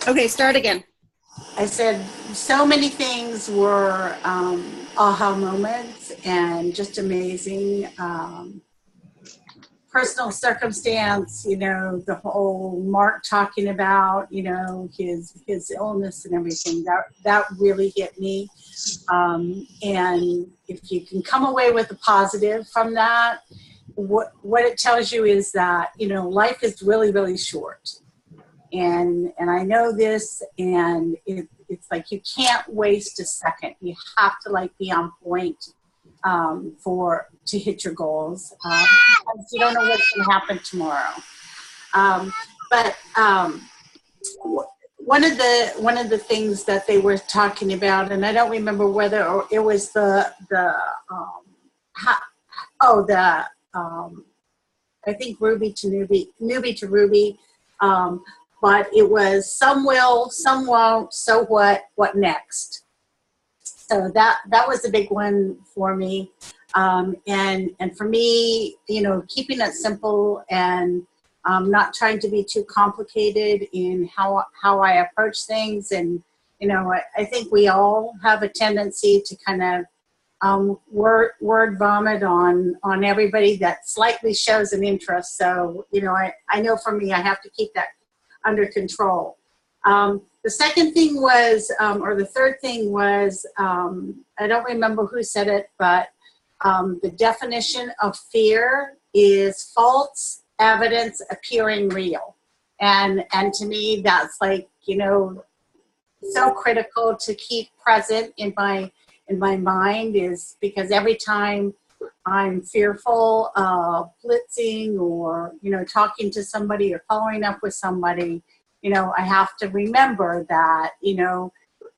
Okay, start again. I said so many things were aha moments and just amazing. Personal circumstance, the whole Mark talking about, his illness and everything. That really hit me. And if you can come away with a positive from that, what it tells you is that, life is really, really short. And I know this, and it's like you can't waste a second. You have to be on point to hit your goals, because you don't know what's going to happen tomorrow. But one of the things that they were talking about, and I don't remember whether it was I think Ruby to Newbie to Ruby. But it was some will, some won't, so what next? So that was a big one for me. And for me, keeping it simple and not trying to be too complicated in how I approach things. And, I think we all have a tendency to kind of word vomit on everybody that slightly shows an interest. So, I know for me, I have to keep that under control. The second thing was, or the third thing was, I don't remember who said it, but the definition of fear is false evidence appearing real. And to me, that's so critical to keep present in my mind, is because every time I'm fearful of blitzing or, talking to somebody or following up with somebody, I have to remember that,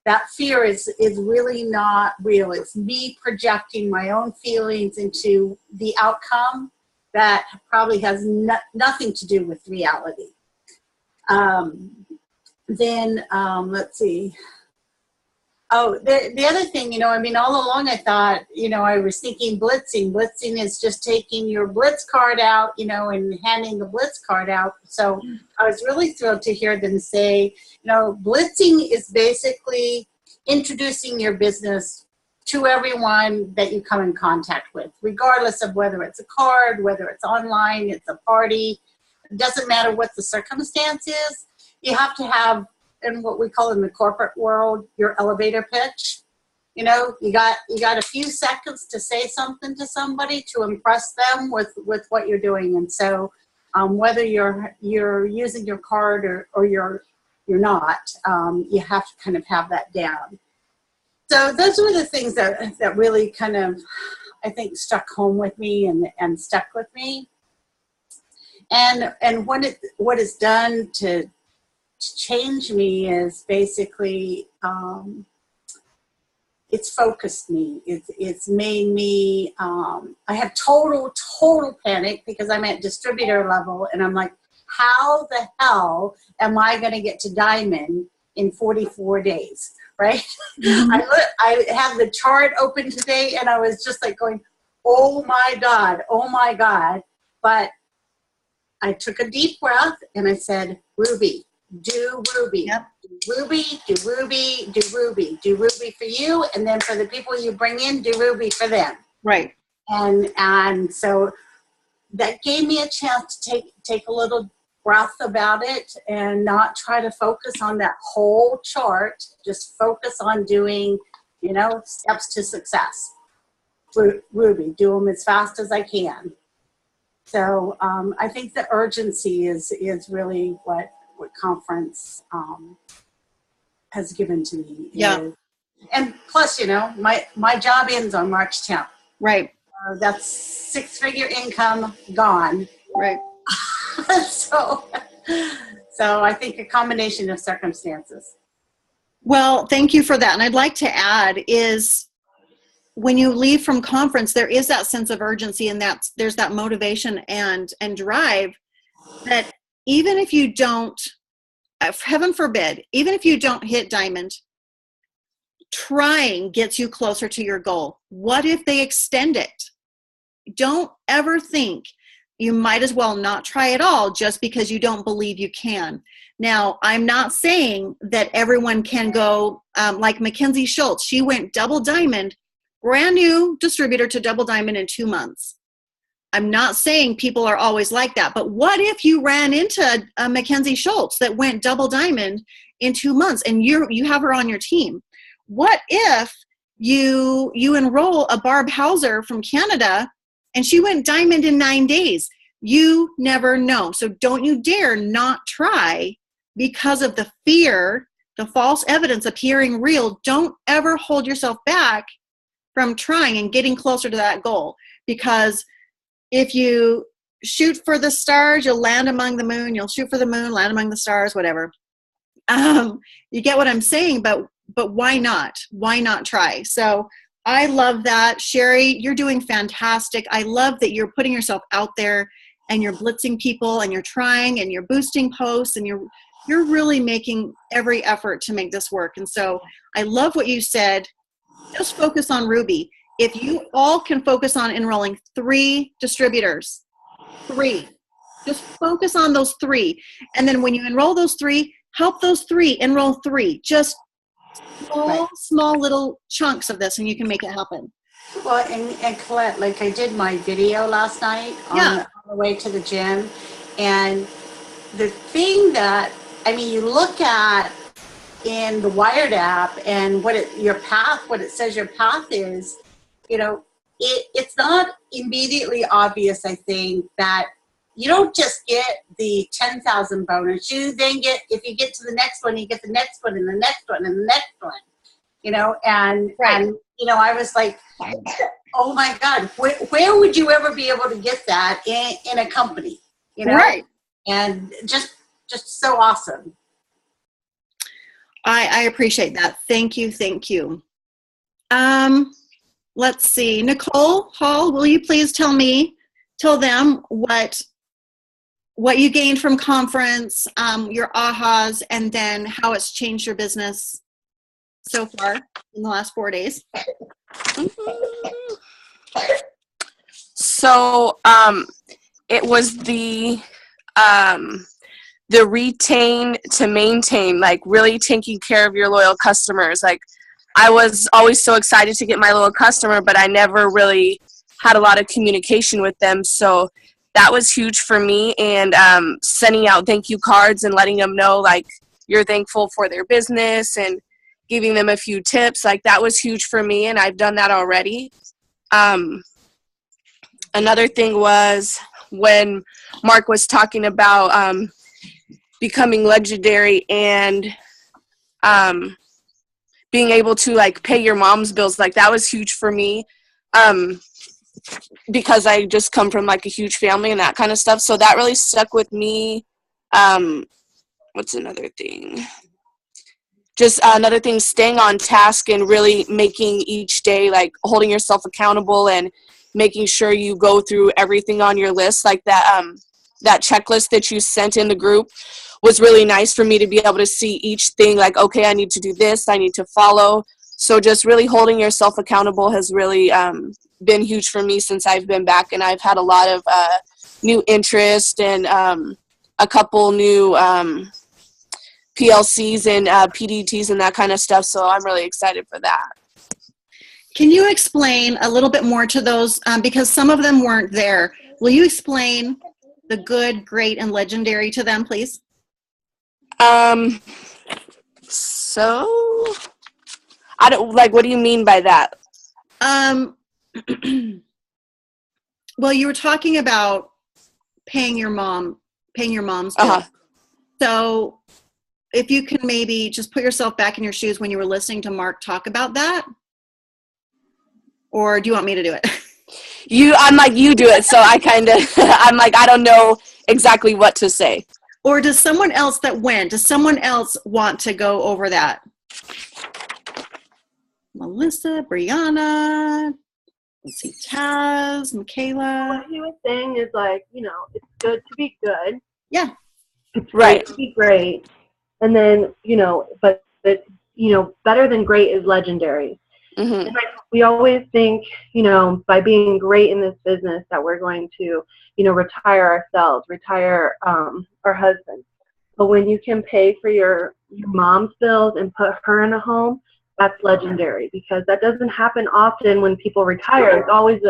that fear is really not real. It's me projecting my own feelings into the outcome that probably has nothing to do with reality. Let's see. Oh, the other thing, all along I thought, I was thinking blitzing. Blitzing is just taking your blitz card out, and handing the blitz card out. So I was really thrilled to hear them say, blitzing is basically introducing your business to everyone that you come in contact with, regardless of whether it's a card, whether it's online, it's a party. It doesn't matter what the circumstance is. You have to have, in what we call in the corporate world, your elevator pitch. You got a few seconds to say something to somebody to impress them with what you're doing. And so whether you're using your card or you're not, you have to kind of have that down. So those were the things that really kind of, I think, struck home with me and stuck with me. And what it's done to change me is basically it's focused me. It's made me I have total panic because I'm at distributor level, and I'm like, how the hell am I going to get to diamond in 44 days, right? Mm-hmm. I have the chart open today, and I was just going, oh my god. But I took a deep breath and I said, Ruby, do Ruby. Yep. Ruby, do Ruby, do Ruby. Do Ruby for you, and then for the people you bring in, do Ruby for them. Right. And so that gave me a chance to take a little breath about it and not try to focus on that whole chart. Just focus on doing, steps to success. Ruby, do them as fast as I can. So I think the urgency is really what conference has given to me. Yeah. And plus, my job ends on March 10th. Right. That's 6-figure income gone. Right. So I think a combination of circumstances. Well, thank you for that. And I'd like to add is when you leave from conference, there is that sense of urgency, and there's that motivation and drive that even if you don't, heaven forbid, even if you don't hit diamond, trying gets you closer to your goal. What if they extend it? Don't ever think you might as well not try at all just because you don't believe you can. Now, I'm not saying that everyone can go like Mackenzie Schultz. She went double diamond, brand new distributor to double diamond in 2 months. I'm not saying people are always like that, but what if you ran into a Mackenzie Schultz that went double diamond in 2 months and you have her on your team? What if you enroll a Barb Hauser from Canada and she went diamond in 9 days? You never know. So don't you dare not try because of the fear, the false evidence appearing real. Don't ever hold yourself back from trying and getting closer to that goal, because if you shoot for the stars, you'll land among the moon. You'll shoot for the moon, land among the stars, whatever. You get what I'm saying, but why not? Why not try? So I love that. Sherry, you're doing fantastic. I love that you're putting yourself out there and you're blitzing people and you're trying and you're boosting posts and you're really making every effort to make this work. And so I love what you said. Just focus on Ruby. If you all can focus on enrolling 3 distributors, 3, just focus on those 3. And then when you enroll those 3, help those 3 enroll 3. Just small little chunks of this, and you can make it happen. Well, and Colette, like I did my video last night on the way to the gym. And the thing that, I mean, you look at in the Wired app and what it says your path is, you know, it's not immediately obvious, I think, that you don't just get the 10,000 bonus. You then get, if you get to the next one, you get the next one and the next one and the next one, you know, and you know, I was like, oh my God, where would you ever be able to get that in a company, you know? Right. And just so awesome. I appreciate that. Thank you. Let's see. Nicole Hall, will you please tell them what you gained from conference, your ahas, and then how it's changed your business so far in the last 4 days? So it was the retain to maintain, like really taking care of your loyal customers. Like, I was always so excited to get my loyal customer, but I never really had a lot of communication with them. So that was huge for me. And sending out thank you cards and letting them know, like, you're thankful for their business and giving them a few tips. Like, that was huge for me, and I've done that already. Another thing was when Mark was talking about becoming legendary and being able to, like, pay your mom's bills. Like, that was huge for me because I just come from, like, a huge family and that kind of stuff. So that really stuck with me. What's another thing? Just another thing, staying on task and really making each day, like, holding yourself accountable and making sure you go through everything on your list. Like that checklist that you sent in the group was really nice for me to be able to see each thing, like, okay, I need to do this, I need to follow. So just really holding yourself accountable has really been huge for me since I've been back, and I've had a lot of new interest and a couple new PLCs and PDTs and that kind of stuff, so I'm really excited for that. Can you explain a little bit more to those, because some of them weren't there. Will you explain the good, great, and legendary to them, please? So I don't, like, what do you mean by that? Well, you were talking about paying your mom's bill. So if you can maybe just put yourself back in your shoes when you were listening to Mark talk about that, or do you want me to do it? I'm like, you do it. So I kind of, I'm like, I don't know exactly what to say. Or does someone else want to go over that? Melissa, Brianna, let's see, Taz, Michaela. What he was saying is, like, you know, it's good to be good. Yeah. It's right. Great to be great. And then, you know, but you know, better than great is legendary. Mhm. And like, we always think, by being great in this business that we're going to, retire ourselves, retire our husbands. But when you can pay for your mom's bills and put her in a home, that's legendary, because that doesn't happen often when people retire. It's always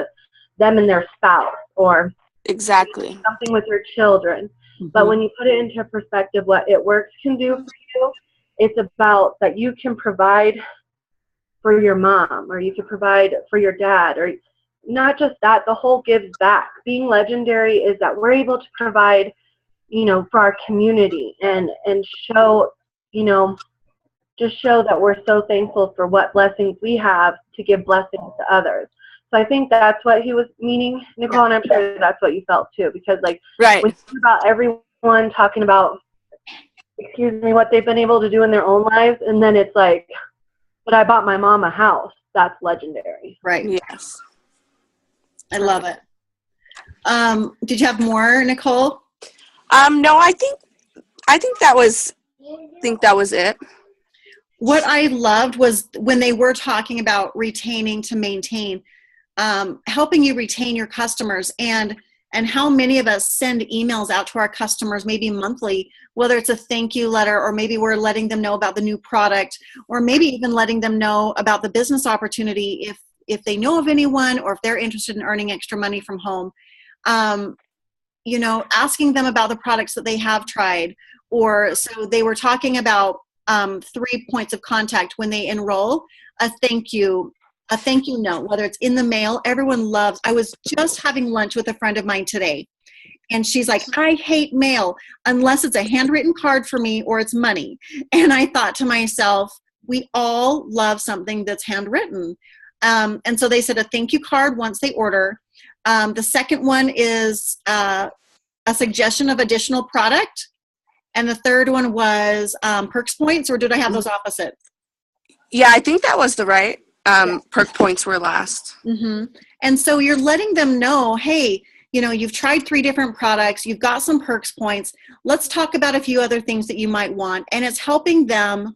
them and their spouse, or Exactly. something with your children. But when you put it into perspective, what It Works can do for you, it's about that you can provide for your mom, or you can provide for your dad, or not just that, the whole gives back. Being legendary is that we're able to provide, for our community, and show, just show that we're so thankful for what blessings we have to give blessings to others. So I think that's what he was meaning, Nicole, and I'm sure that's what you felt too, because like Right. when you think about everyone talking about, what they've been able to do in their own lives, and then it's like, but I bought my mom a house. That's legendary. Right. Yes. I love it. Did you have more, Nicole? No, I think that was it. What I loved was when they were talking about retaining to maintain, helping you retain your customers, and how many of us send emails out to our customers, maybe monthly, whether it's a thank you letter, or maybe we're letting them know about the new product, or maybe even letting them know about the business opportunity if they know of anyone, or if they're interested in earning extra money from home. Asking them about the products that they have tried. Or so they were talking about 3 points of contact when they enroll: a thank you note, whether it's in the mail. Everyone loves. I was just having lunch with a friend of mine today, and she's like, I hate mail unless it's a handwritten card for me or it's money. And I thought to myself, we all love something that's handwritten. And so they said a thank you card once they order. The second one is a suggestion of additional product. And the third one was perks points, or did I have those opposite? Yeah, I think that was the right. Perk points were last. Mm-hmm. And so you're letting them know, hey, you've tried 3 different products, you've got some perks points. Let's talk about a few other things that you might want. And it's helping them.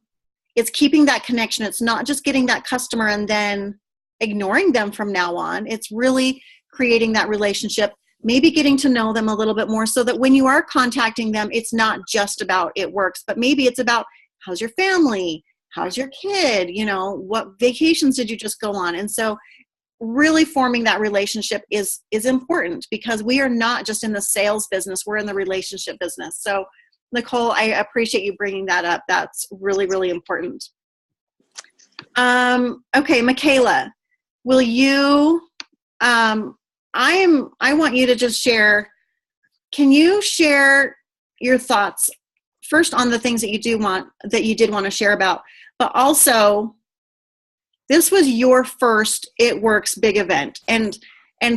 It's keeping that connection. It's not just getting that customer and then ignoring them from now on. It's really creating that relationship, maybe getting to know them a little bit more, so that when you are contacting them, it's not just about It Works, but maybe it's about, how's your family? How's your kid? What vacations did you just go on? And so really forming that relationship is important, because we are not just in the sales business, we're in the relationship business. So Nicole, I appreciate you bringing that up. That's really, really important. Okay, Michaela, will you, I want you to just share, can you share your thoughts first on the things that you did want to share about, but also this was your first It Works big event. And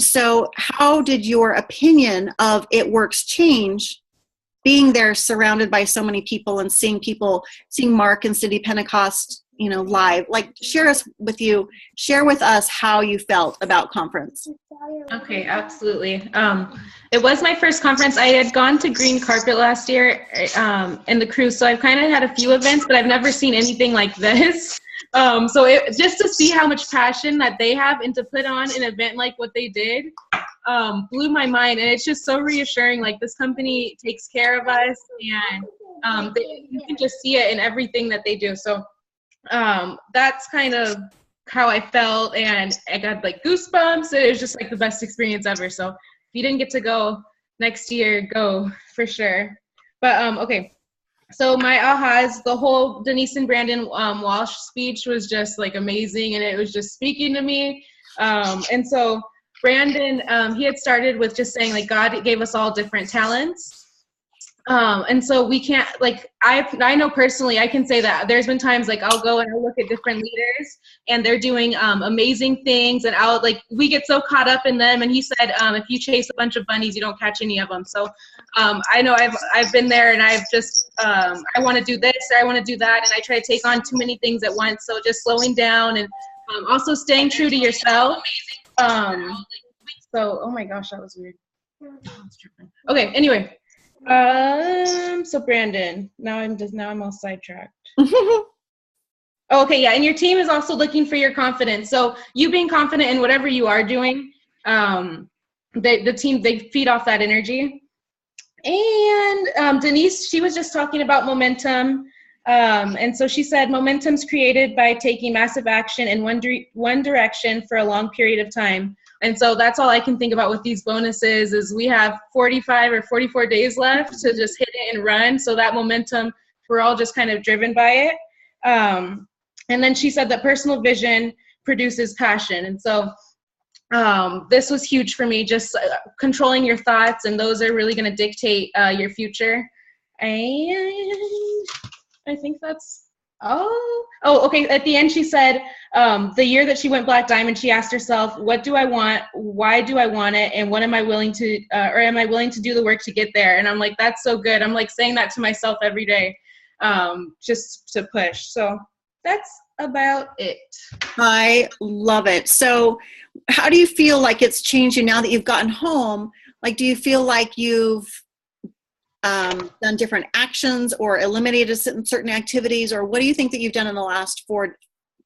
so how did your opinion of It Works change being there surrounded by so many people and seeing Mark and Cindy Pentecost, live? Like, share with us how you felt about conference. Okay, absolutely. It was my first conference. I had gone to Green Carpet last year in the cruise, so I've kind of had a few events, but I've never seen anything like this. So just to see how much passion that they have and to put on an event like what they did blew my mind. And it's just so reassuring. Like, this company takes care of us, and you can just see it in everything that they do. So that's kind of how I felt, and I got like goosebumps. It was just like the best experience ever. So if you didn't get to go next year, go for sure. But okay. So my ahas, the whole Denise and Brandon Walsh speech was just like amazing, and it was just speaking to me. And so Brandon, he had started with just saying, like, God gave us all different talents. And so we can't, like, I know personally, I can say that there's been times, like, I'll go and I'll look at different leaders and they're doing amazing things, and we get so caught up in them. And he said, if you chase a bunch of bunnies, you don't catch any of them. So I know I've been there, and I've just, I want to do this, or I want to do that, and I try to take on too many things at once. So just slowing down, and also staying true to yourself. So, oh my gosh, that was weird. Okay, anyway. So Brandon, now I'm all sidetracked. Okay, yeah, and your team is also looking for your confidence. So you being confident in whatever you are doing, the team, they feed off that energy. And Denise, she was just talking about momentum. And so she said, momentum's created by taking massive action in one direction for a long period of time. And so that's all I can think about with these bonuses is we have 45 or 44 days left to just hit it and run. So that momentum, we're all just kind of driven by it. And then she said that personal vision produces passion. And so this was huge for me, just controlling your thoughts, and those are really going to dictate your future. And I think that's okay. At the end, she said the year that she went Black Diamond, she asked herself, what do I want? Why do I want it? And what am I willing to, or am I willing to do the work to get there? And I'm like, that's so good. I'm like saying that to myself every day, just to push. So that's about it. I love it. So how do you feel like it's changed you now that you've gotten home? Like, do you feel like you've done different actions or eliminated certain activities, or what do you think that you've done in the last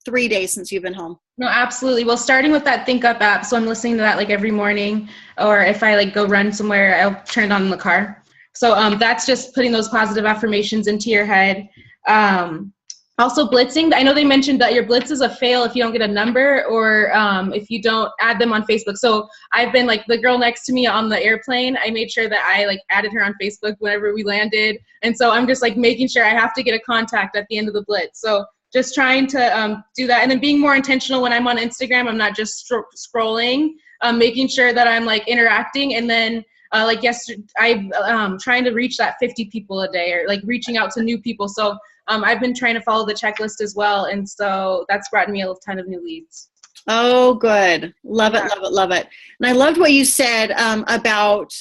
3 days since you've been home? No, absolutely. Well, starting with that Think Up app. So I'm listening to that like every morning, or if I like go run somewhere, I'll turn it on in the car. So that's just putting those positive affirmations into your head. Also blitzing. I know they mentioned that your blitz is a fail if you don't get a number, or if you don't add them on Facebook. So I've been like the girl next to me on the airplane. I made sure that I like added her on Facebook whenever we landed. And so I'm just like making sure I have to get a contact at the end of the blitz. So just trying to do that. And then being more intentional when I'm on Instagram. I'm not just scrolling, making sure that I'm like interacting. And then like yesterday, I'm trying to reach that 50 people a day, or like reaching out to new people. So I've been trying to follow the checklist as well, and so that's brought me a ton of new leads. Oh, good. Love it, love it, love it. And I loved what you said about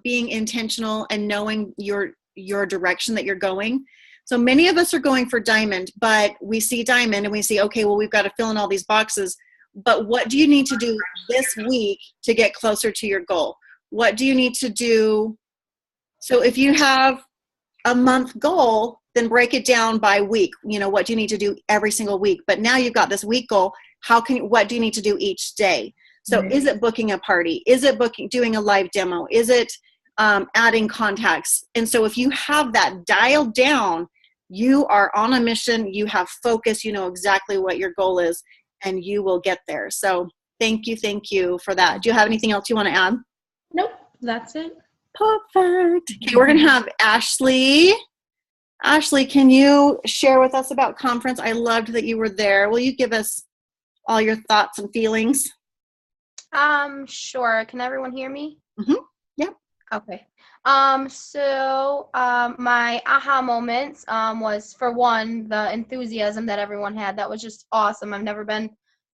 being intentional and knowing your direction that you're going. So many of us are going for diamond, but we see diamond and we see, okay, well, we've got to fill in all these boxes. But what do you need to do this week to get closer to your goal? What do you need to do? So if you have a month goal, then break it down by week. You know, what do you need to do every single week? But now you've got this week goal. What do you need to do each day? So is it booking a party? Is it doing a live demo? Is it adding contacts? And so if you have that dialed down, you are on a mission, you have focus, you know exactly what your goal is, and you will get there. So thank you for that. Do you have anything else you want to add? Nope, that's it. Perfect. Okay, we're going to have Ashley. Ashley, can you share with us about conference? I loved that you were there. Will you give us all your thoughts and feelings? Sure. Can everyone hear me? Mm-hmm. Yep. Okay. So my aha moments was, for one, the enthusiasm that everyone had. That was just awesome. I've never been,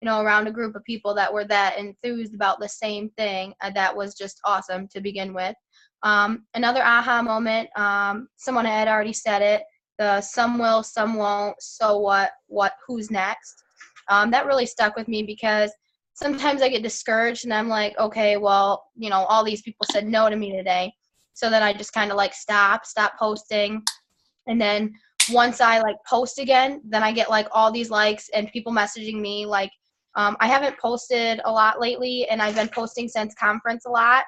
around a group of people that were that enthused about the same thing. That was just awesome to begin with. Another aha moment, someone had already said it, the some will, some won't, so what, who's next? That really stuck with me, because sometimes I get discouraged and I'm like, okay, well, all these people said no to me today. So then I just kind of like stop posting. And then once I like post again, then I get like all these likes and people messaging me. Like, I haven't posted a lot lately, and I've been posting since conference a lot.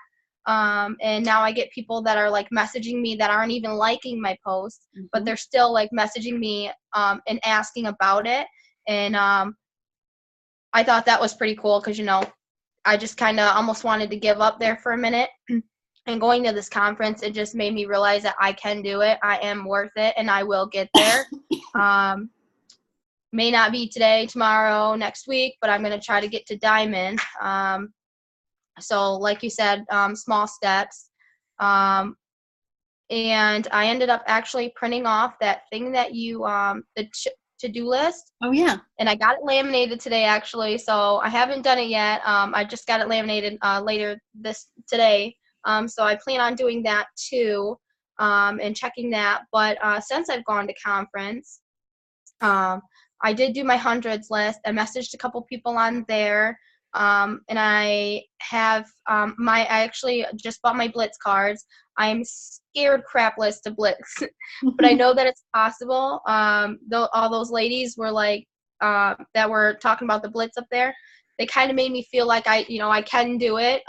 And now I get people that are like messaging me that aren't even liking my posts, but they're still like messaging me and asking about it. And I thought that was pretty cool, because I just kind of almost wanted to give up there for a minute. And going to this conference, it just made me realize that I can do it. I am worth it, and I will get there. May not be today, tomorrow, next week, but I'm going to try to get to diamond. So like you said, small steps. And I ended up actually printing off that thing that you, the to-do list. Oh, yeah. And I got it laminated today, actually. So I haven't done it yet. I just got it laminated later today. So I plan on doing that too, and checking that. But since I've gone to conference, I did do my hundreds list. I messaged a couple people on there. And I have I actually just bought my Blitz cards. I'm scared crapless to Blitz, but I know that it's possible. All those ladies were like that were talking about the Blitz up there, they kind of made me feel like I can do it.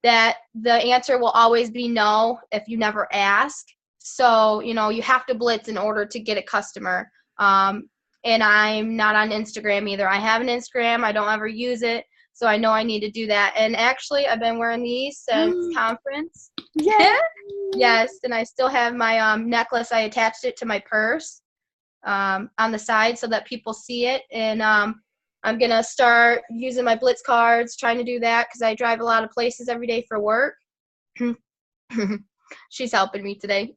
That the answer will always be no if you never ask. So, you have to Blitz in order to get a customer. And I'm not on Instagram either. I have an Instagram. I don't ever use it. So I know I need to do that. And actually, I've been wearing these since conference. Yeah. Yes. And I still have my necklace. I attached it to my purse on the side so that people see it. And I'm going to start using my Blitz cards, trying to do that because I drive a lot of places every day for work. She's helping me today.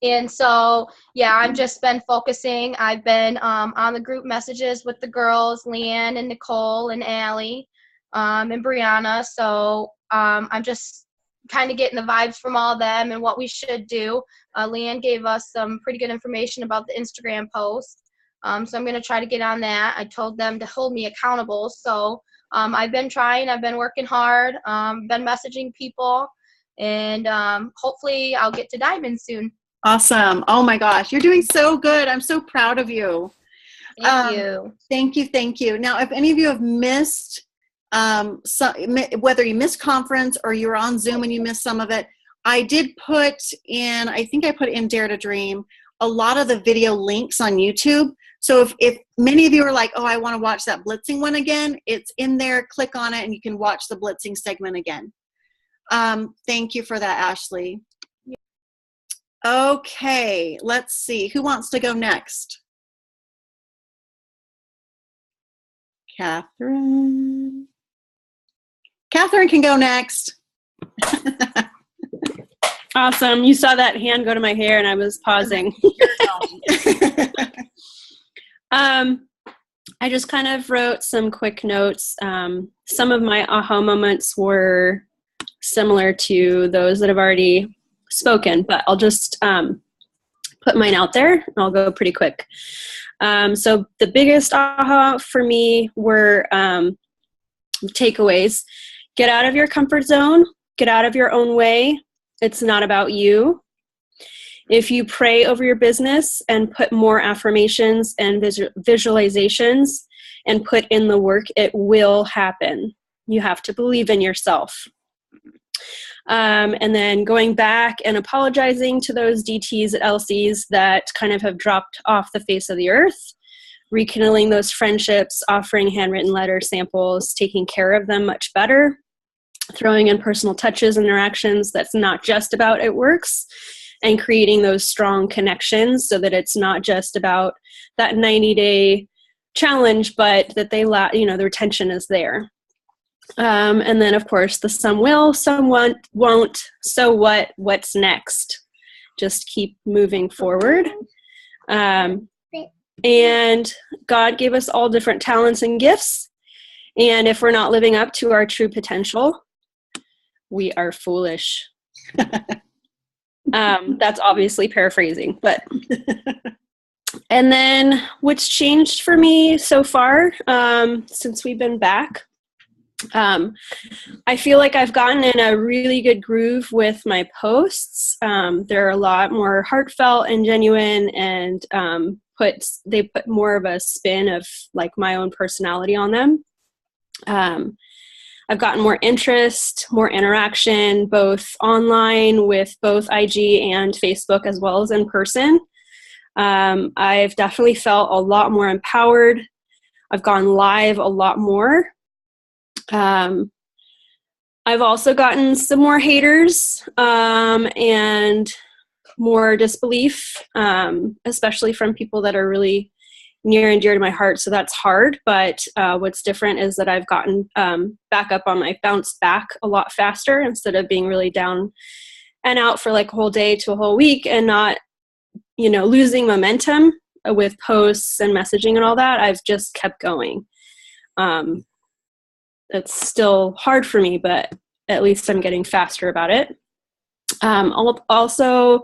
And so, yeah, I've just been focusing. I've been on the group messages with the girls, Leanne and Nicole and Allie and Brianna. So I'm just kind of getting the vibes from all of them and what we should do. Leanne gave us some pretty good information about the Instagram post. So I'm going to try to get on that. I told them to hold me accountable. So I've been trying. I've been working hard, been messaging people, and hopefully I'll get to Diamond soon. Awesome. Oh my gosh, you're doing so good. I'm so proud of you. Thank you. Thank you. Thank you. Now, if any of you have missed, whether you missed conference or you were on Zoom and you missed some of it, I did put in, I think I put in Dare to Dream, a lot of the video links on YouTube. So if many of you are like, oh, I want to watch that blitzing one again, it's in there. Click on it and you can watch the blitzing segment again. Thank you for that, Ashley. Okay, let's see. Who wants to go next? Catherine. Catherine can go next. Awesome. You saw that hand go to my hair and I was pausing. I just kind of wrote some quick notes. Some of my aha moments were similar to those that have already spoken, but I'll just put mine out there and I'll go pretty quick. So the biggest aha for me were takeaways. Get out of your comfort zone. Get out of your own way. It's not about you. If you pray over your business and put more affirmations and visualizations and put in the work, it will happen. You have to believe in yourself. And then going back and apologizing to those DTs at LCs that kind of have dropped off the face of the earth, rekindling those friendships, offering handwritten letter samples, taking care of them much better, throwing in personal touches and interactions that's not just about it works, and creating those strong connections so that it's not just about that 90-day challenge, but that they the retention is there. And then, of course, the some will, some won't. So what's next? Just keep moving forward. And God gave us all different talents and gifts. And if we're not living up to our true potential, we are foolish. That's obviously paraphrasing, but. And then what's changed for me so far since we've been back? I feel like I've gotten in a really good groove with my posts. They're a lot more heartfelt and genuine, and they put more of a spin of like my own personality on them. I've gotten more interest, more interaction, both online with both IG and Facebook as well as in person. I've definitely felt a lot more empowered. I've gone live a lot more. I've also gotten some more haters and more disbelief, especially from people that are really near and dear to my heart. So that's hard. But what's different is that I've gotten back up on my bounce back a lot faster instead of being really down and out for like a whole day to a whole week and not, losing momentum with posts and messaging and all that. I've just kept going. It's still hard for me, but at least I'm getting faster about it. Also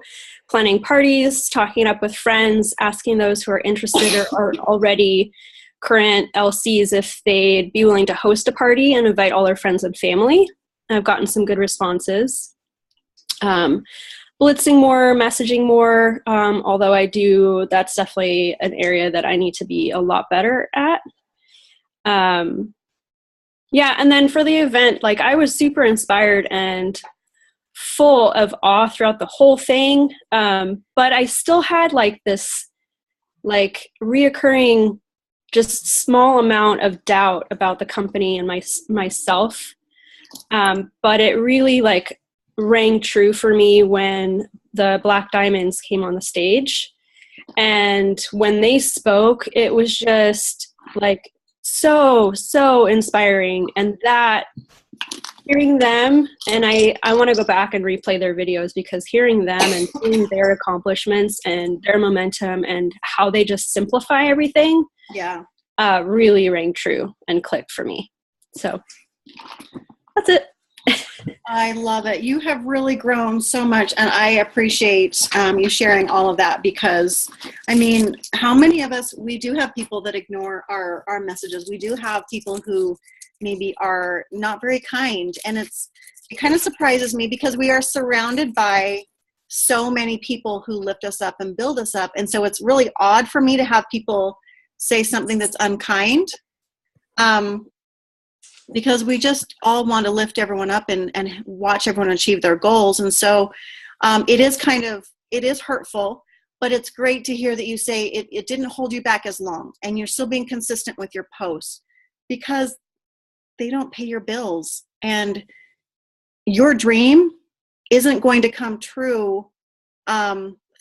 planning parties, talking it up with friends, asking those who are interested or are already current LCs if they'd be willing to host a party and invite all their friends and family. I've gotten some good responses. blitzing more, messaging more, although that's definitely an area that I need to be a lot better at. Yeah, and then for the event, like I was super inspired and full of awe throughout the whole thing, but I still had like this like reoccurring just small amount of doubt about the company and myself, but it really like rang true for me when the Black Diamonds came on the stage, and when they spoke, it was just like so inspiring. And that hearing them, and I want to go back and replay their videos, because hearing them and seeing their accomplishments and their momentum and how they just simplify everything, really rang true and clicked for me. So that's it. I love it. You have really grown so much, and I appreciate you sharing all of that, because, I mean, how many of us, we do have people that ignore our messages. We do have people who maybe are not very kind, and it kind of surprises me, because we are surrounded by so many people who lift us up and build us up, and so it's really odd for me to have people say something that's unkind. Because we just all want to lift everyone up and watch everyone achieve their goals. And so it is hurtful, but it's great to hear that you say it didn't hold you back as long, and you're still being consistent with your posts, because they don't pay your bills, and your dream isn't going to come true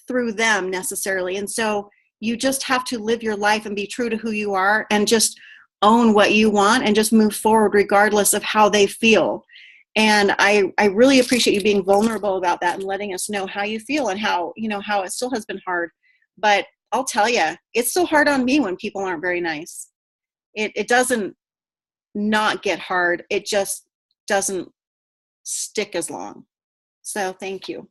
through them necessarily. And so you just have to live your life and be true to who you are, and just own what you want and just move forward regardless of how they feel. And I really appreciate you being vulnerable about that and letting us know how you feel, and how it still has been hard. But I'll tell you, it's still hard on me when people aren't very nice. It doesn't not get hard. It just doesn't stick as long. So thank you.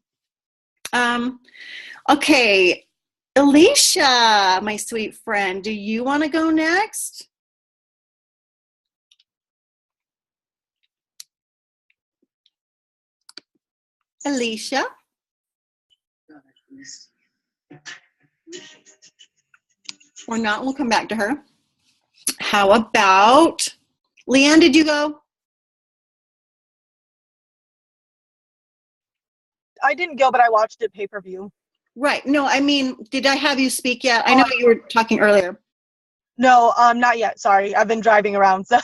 Okay, Alicia, my sweet friend, do you want to go next? Alicia? Or not, we'll come back to her. How about Leanne, did you go? I didn't go, but I watched it pay-per-view. Right. No, I mean, did I have you speak yet? I know you were talking earlier. No, not yet. Sorry. I've been driving around, so.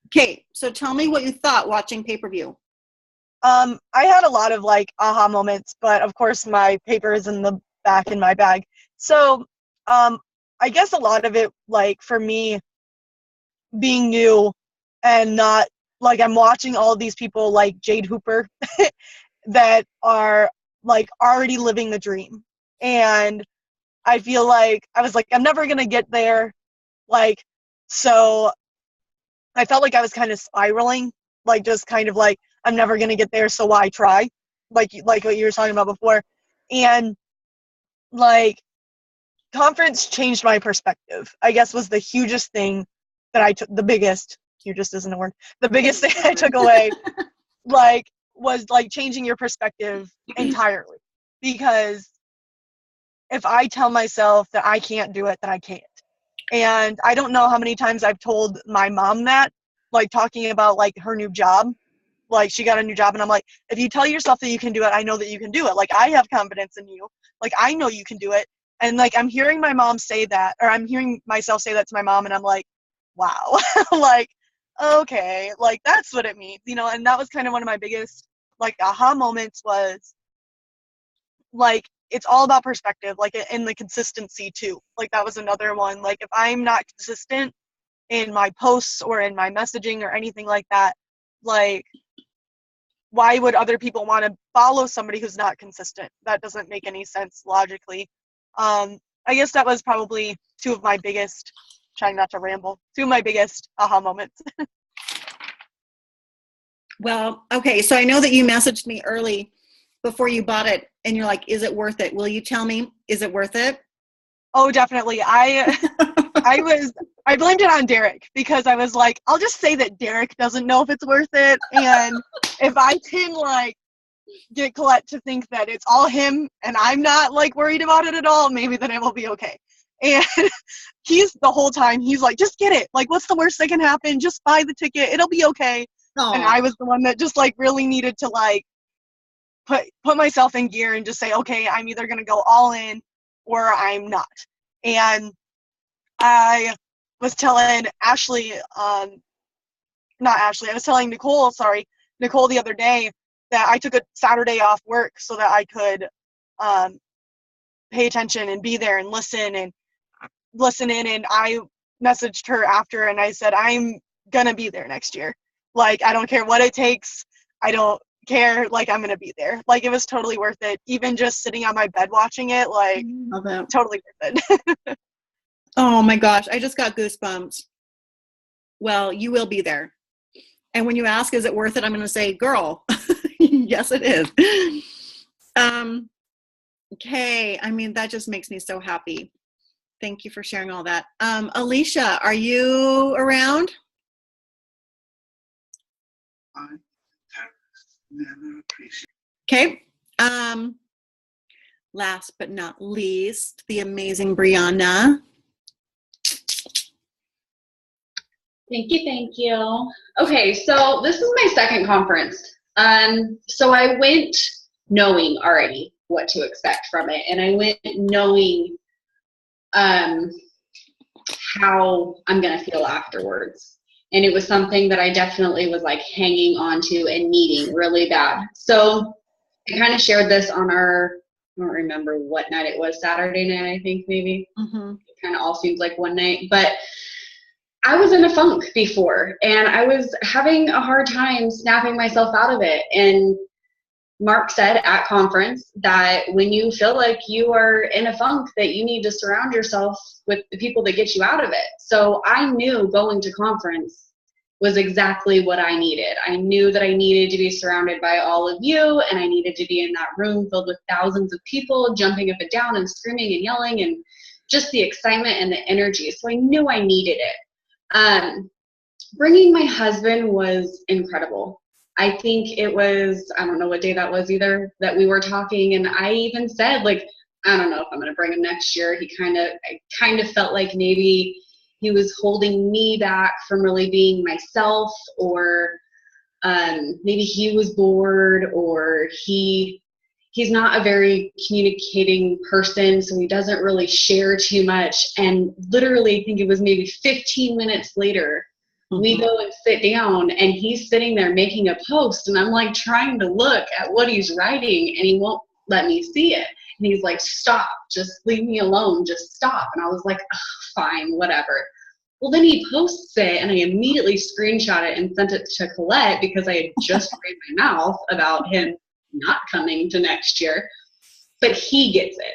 Okay, so tell me what you thought watching pay-per-view. I had a lot of like aha moments, but of course my paper is in the back in my bag. So, I guess a lot of it, like for me, being new and not like I'm watching all of these people like Jade Hooper that are like already living the dream. And I feel like I was like, I'm never going to get there. Like, so I felt like I was kind of spiraling, like just kind of like, I'm never going to get there, so why try? Like what you were talking about before. And like conference changed my perspective, I guess, was the hugest thing that I took, the biggest isn't a word, the biggest thing I took away, like, was like changing your perspective entirely. Because if I tell myself that I can't do it, then I can't. And I don't know how many times I've told my mom that, like talking about like her new job. Like she got a new job, and I'm like, if you tell yourself that you can do it, I know that you can do it. Like I have confidence in you. Like I know you can do it. And like I'm hearing my mom say that, or I'm hearing myself say that to my mom, and I'm like, wow, like, okay, like that's what it means, you know. And that was kind of one of my biggest like aha moments, was like it's all about perspective, like in the consistency too. Like that was another one. Like if I'm not consistent in my posts or in my messaging or anything like that, like why would other people want to follow somebody who's not consistent? That doesn't make any sense logically. I guess that was probably two of my biggest, trying not to ramble, two of my biggest aha moments. Well, okay, so I know that you messaged me early before you bought it, and you're like, is it worth it? Will you tell me, is it worth it? Oh, definitely. I blamed it on Derek, because I was like, I'll just say that Derek doesn't know if it's worth it. And if I can like get Colette to think that it's all him and I'm not like worried about it at all, maybe then it will be okay. And he's the whole time, he's like, just get it. Like, what's the worst that can happen? Just buy the ticket. It'll be okay. Aw. And I was the one that just like really needed to like put myself in gear and just say, okay, I'm either going to go all in or I'm not. And I was telling Ashley, not Ashley, I was telling Nicole the other day that I took a Saturday off work so that I could pay attention and be there and listen in. And I messaged her after and I said, I'm going to be there next year. Like, I don't care what it takes. I don't care. Like, I'm going to be there. Like, it was totally worth it. Even just sitting on my bed watching it, like, Love that. totally worth it. Oh my gosh, I just got goosebumps. Well, you will be there. And when you ask, is it worth it? I'm going to say, girl, yes, it is. Okay. I mean, that just makes me so happy. Thank you for sharing all that. Alicia, are you around? I have never appreciated. Okay. Last but not least, the amazing Brianna. Thank you. Okay, so this is my second conference. So I went knowing already what to expect from it, and I went knowing how I'm gonna feel afterwards. And it was something that I definitely was like hanging on to and needing really bad. So I kind of shared this on our, I don't remember what night it was, Saturday night, I think maybe. Mm-hmm. It kind of all seems like one night, but I was in a funk before and I was having a hard time snapping myself out of it. And Mark said at conference that when you feel like you are in a funk, that you need to surround yourself with the people that get you out of it. So I knew going to conference was exactly what I needed. I knew that I needed to be surrounded by all of you, and I needed to be in that room filled with thousands of people jumping up and down and screaming and yelling and just the excitement and the energy. So I knew I needed it. Bringing my husband was incredible. I think it was, I don't know what day that was either, that we were talking, and I even said, like, I don't know if I'm going to bring him next year. I kind of felt like maybe he was holding me back from really being myself, or maybe he was bored, or he's not a very communicating person, so he doesn't really share too much. And literally, I think it was maybe 15 minutes later, we go and sit down, and he's sitting there making a post, and I'm like trying to look at what he's writing, and he won't let me see it. And he's like, stop, just leave me alone, just stop. And I was like, fine, whatever. Well, then he posts it, and I immediately screenshot it and sent it to Colette because I had just ran my mouth about him not coming to next year. But he gets it.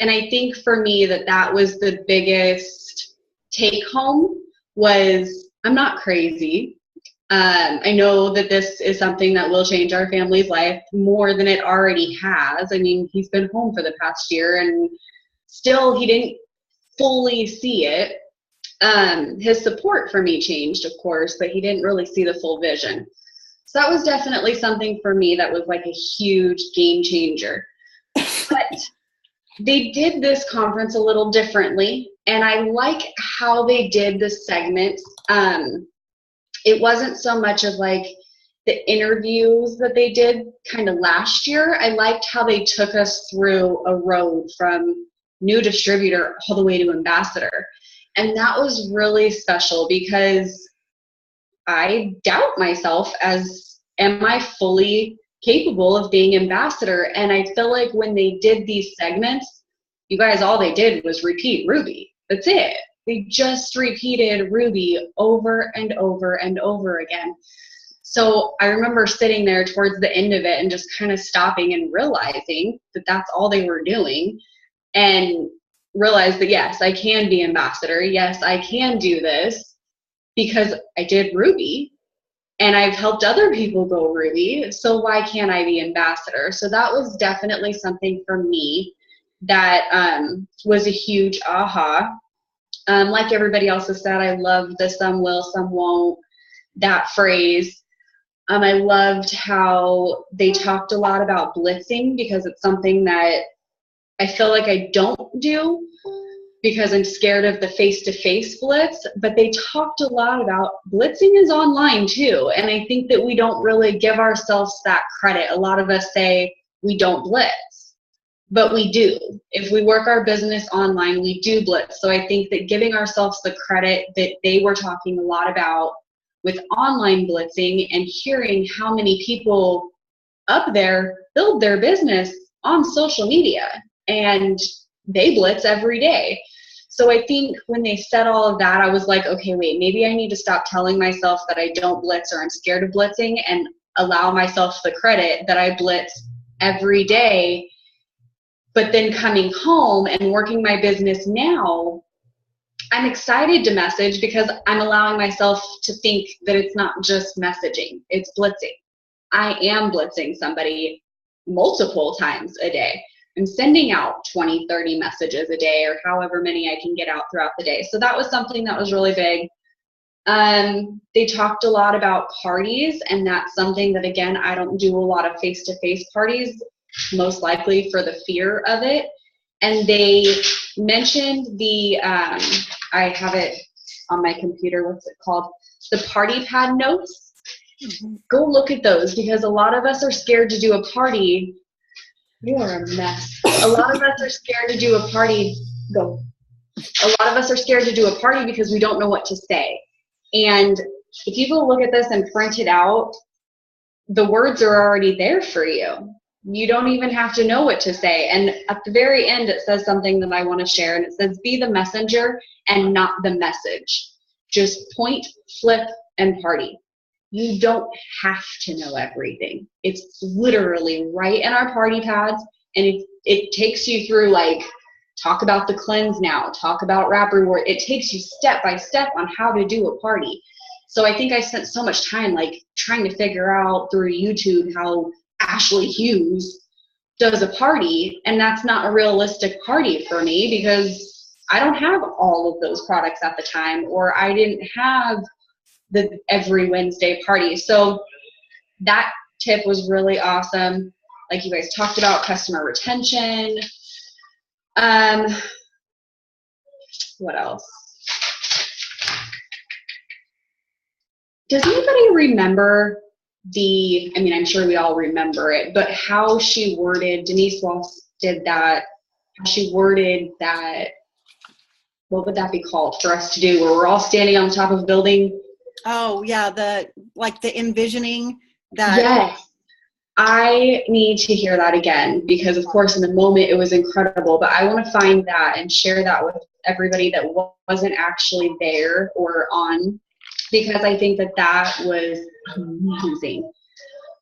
And I think for me that was the biggest take home was, I'm not crazy. I know that this is something that will change our family's life more than it already has. I mean, he's been home for the past year, and still he didn't fully see it. His support for me changed, of course, but he didn't really see the full vision. So that was definitely something for me that was like a huge game changer. But they did this conference a little differently, and I like how they did the segments. It wasn't so much of like the interviews that they did kind of last year. I liked how they took us through a road from new distributor all the way to ambassador. And that was really special because I doubt myself as, am I fully capable of being ambassador? And I feel like when they did these segments, you guys, all they did was repeat Ruby. That's it. They just repeated Ruby over and over and over again. So I remember sitting there towards the end of it and just kind of stopping and realizing that that's all they were doing, and realized that, yes, I can be ambassador. Yes, I can do this because I did Ruby and I've helped other people go Ruby. So why can't I be ambassador? So that was definitely something for me that was a huge aha. Like everybody else has said, I love the some will, some won't, that phrase. I loved how they talked a lot about blitzing, because it's something that I feel like I don't do because I'm scared of the face-to-face blitz, but they talked a lot about blitzing is online too. And I think that we don't really give ourselves that credit. A lot of us say we don't blitz, but we do. If we work our business online, we do blitz. So I think that giving ourselves the credit that they were talking a lot about with online blitzing, and hearing how many people up there build their business on social media and they blitz every day. So I think when they said all of that, I was like, okay, wait, maybe I need to stop telling myself that I don't blitz or I'm scared of blitzing, and allow myself the credit that I blitz every day. But then coming home and working my business now, I'm excited to message because I'm allowing myself to think that it's not just messaging, it's blitzing. I am blitzing somebody multiple times a day. I'm sending out 20, 30 messages a day, or however many I can get out throughout the day. So that was something that was really big. They talked a lot about parties, and that's something that, again, I don't do a lot of face-to-face parties, most likely for the fear of it. And they mentioned the, I have it on my computer, what's it called? The party pad notes. Go look at those, because a lot of us are scared to do a party. You are a mess. A lot of us are scared to do a party. Go. A lot of us are scared to do a party because we don't know what to say. And if you go look at this and print it out, the words are already there for you. You don't even have to know what to say. And at the very end, it says something that I want to share. And it says, be the messenger and not the message. Just point, flip, and party. You don't have to know everything. It's literally right in our party pads. And it takes you through, like, talk about the cleanse now, talk about wrap reward. It takes you step by step on how to do a party. So I think I spent so much time, like, trying to figure out through YouTube how Ashley Hughes does a party, and that's not a realistic party for me because I don't have all of those products at the time, or I didn't have the every Wednesday party. So that tip was really awesome. Like you guys talked about customer retention. What else? Does anybody remember I'm sure we all remember it, but how she worded, Denise Walsh did that, how she worded that, what would that be called for us to do, where we're all standing on top of a building? Oh, yeah, the envisioning that. Yes. I need to hear that again, because of course in the moment it was incredible, but I want to find that and share that with everybody that wasn't actually there or on, because I think that was amazing.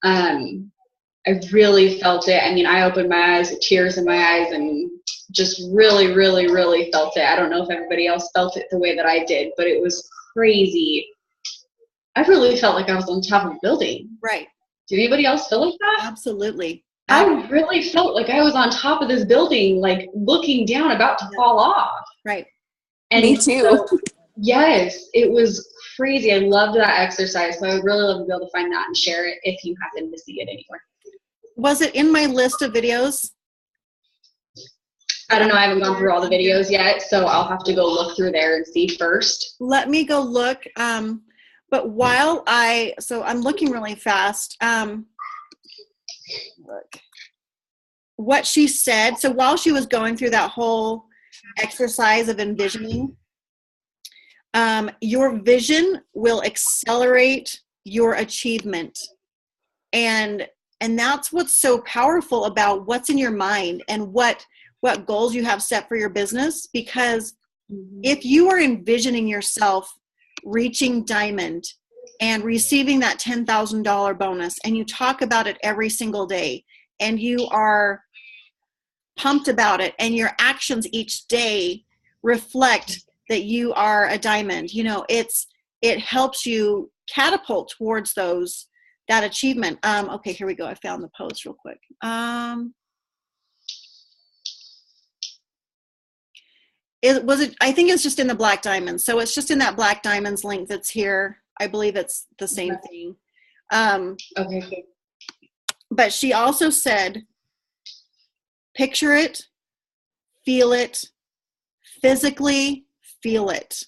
I really felt it. I mean, I opened my eyes with tears in my eyes and just really, really, really felt it. I don't know if everybody else felt it the way that I did, but it was crazy. I really felt like I was on top of a building. Right. Did anybody else feel like that? Absolutely. I really felt like I was on top of this building, like looking down, about to fall off. Right. And Me too. So, yes, it was crazy. I loved that exercise. So I would really love to be able to find that and share it if you happen to see it anywhere. Was it in my list of videos? I don't know. I haven't gone through all the videos yet, so I'll have to go look through there and see first. Let me go look. But while I'm looking really fast. Look. What she said, so while she was going through that whole exercise of envisioning, your vision will accelerate your achievement. And that's what's so powerful about what's in your mind and what goals you have set for your business. Because if you are envisioning yourself reaching diamond and receiving that $10,000 bonus, and you talk about it every single day, and you are pumped about it, and your actions each day reflect that you are a diamond, it helps you catapult towards that achievement. Okay, here we go. I found the post real quick. I think it's just in the Black Diamonds. So it's just in that Black Diamonds link that's here. I believe it's the same thing. Okay. But she also said, picture it, feel it, physically feel it.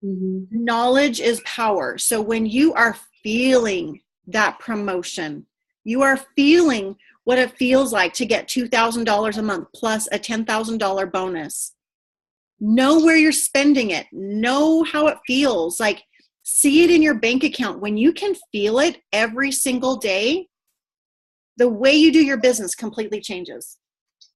Mm-hmm. Knowledge is power. So when you are feeling that promotion, you are feeling what it feels like to get $2,000 a month plus a $10,000 bonus. Know where you're spending it. Know how it feels. Like, see it in your bank account. When you can feel it every single day, the way you do your business completely changes.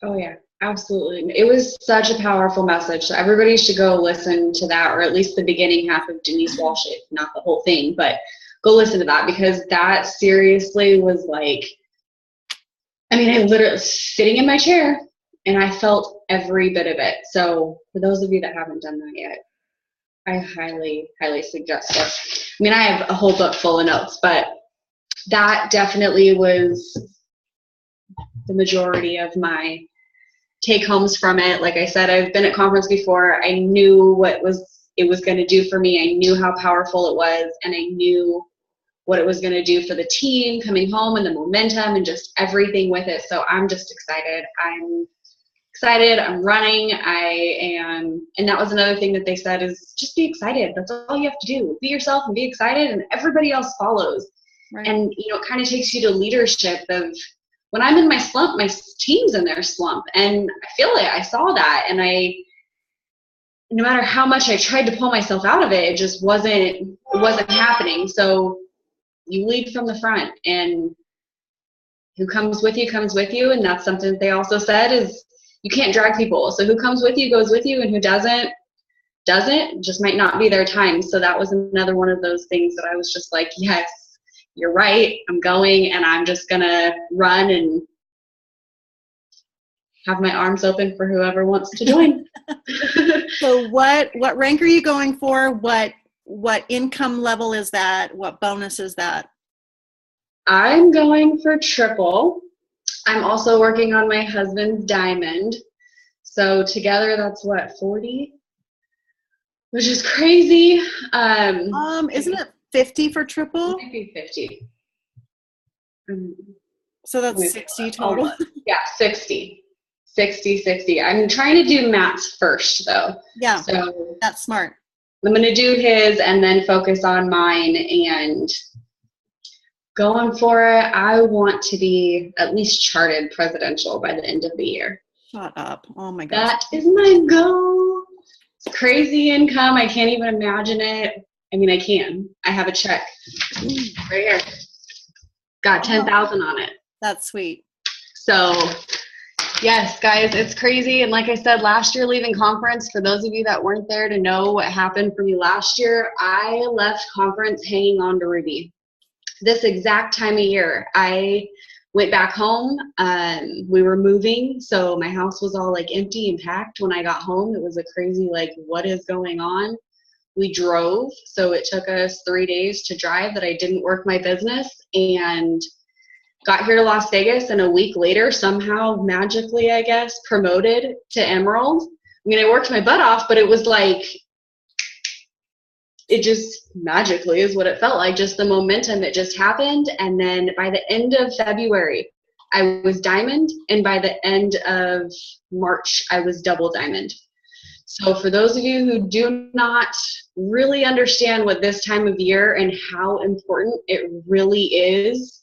Oh yeah, absolutely. It was such a powerful message. So everybody should go listen to that, or at least the beginning half of Denise Walsh, not the whole thing, but go listen to that, because that seriously was like, I mean, I literally was sitting in my chair and I felt every bit of it. So for those of you that haven't done that yet, I highly, highly suggest it. I mean, I have a whole book full of notes, but that definitely was the majority of my take homes from it. Like I said, I've been at conference before. I knew what it was going to do for me. I knew how powerful it was, and I knew what it was going to do for the team coming home, and the momentum and just everything with it. So I'm just excited. I'm excited. I'm running. I am. And that was another thing that they said, is just be excited. That's all you have to do. Be yourself and be excited, and everybody else follows. Right. And, it kind of takes you to leadership of, when I'm in my slump, my team's in their slump, and I feel it. I saw that, and no matter how much I tried to pull myself out of it, it just wasn't happening. So you lead from the front, and who comes with you comes with you. And that's something that they also said, is you can't drag people. So who comes with you goes with you, and who doesn't, just might not be their time. So that was another one of those things that I was just like, yes, you're right. I'm going, and I'm just going to run and have my arms open for whoever wants to join. So what rank are you going for? What income level is that? What bonus is that? I'm going for triple. I'm also working on my husband's diamond. So together that's what, 40? Which is crazy. Isn't it 50 for triple? Maybe 50. So that's 60 total. Yeah, 60. 60. I'm trying to do Matt's first, though. Yeah, so that's smart. I'm going to do his and then focus on mine, and going for it. I want to be at least charted presidential by the end of the year. Shut up. Oh my gosh. That is my goal. It's crazy income. I can't even imagine it. I mean, I can. I have a check right here. Got 10,000 on it. That's sweet. So yes, guys, it's crazy. And like I said, last year leaving conference, for those of you that weren't there to know what happened for me last year, I left conference hanging on to Ruby. This exact time of year, I went back home. We were moving, so my house was all like empty and packed when I got home. It was a crazy, like, what is going on? We drove, so it took us 3 days to drive that I didn't work my business, and got here to Las Vegas, and a week later, somehow, magically, I guess, promoted to Emerald. I mean, I worked my butt off, but it was like, it just magically is what it felt like, just the momentum. It just happened. And then by the end of February, I was diamond. And by the end of March, I was double diamond. So for those of you who do not really understand what this time of year and how important it really is,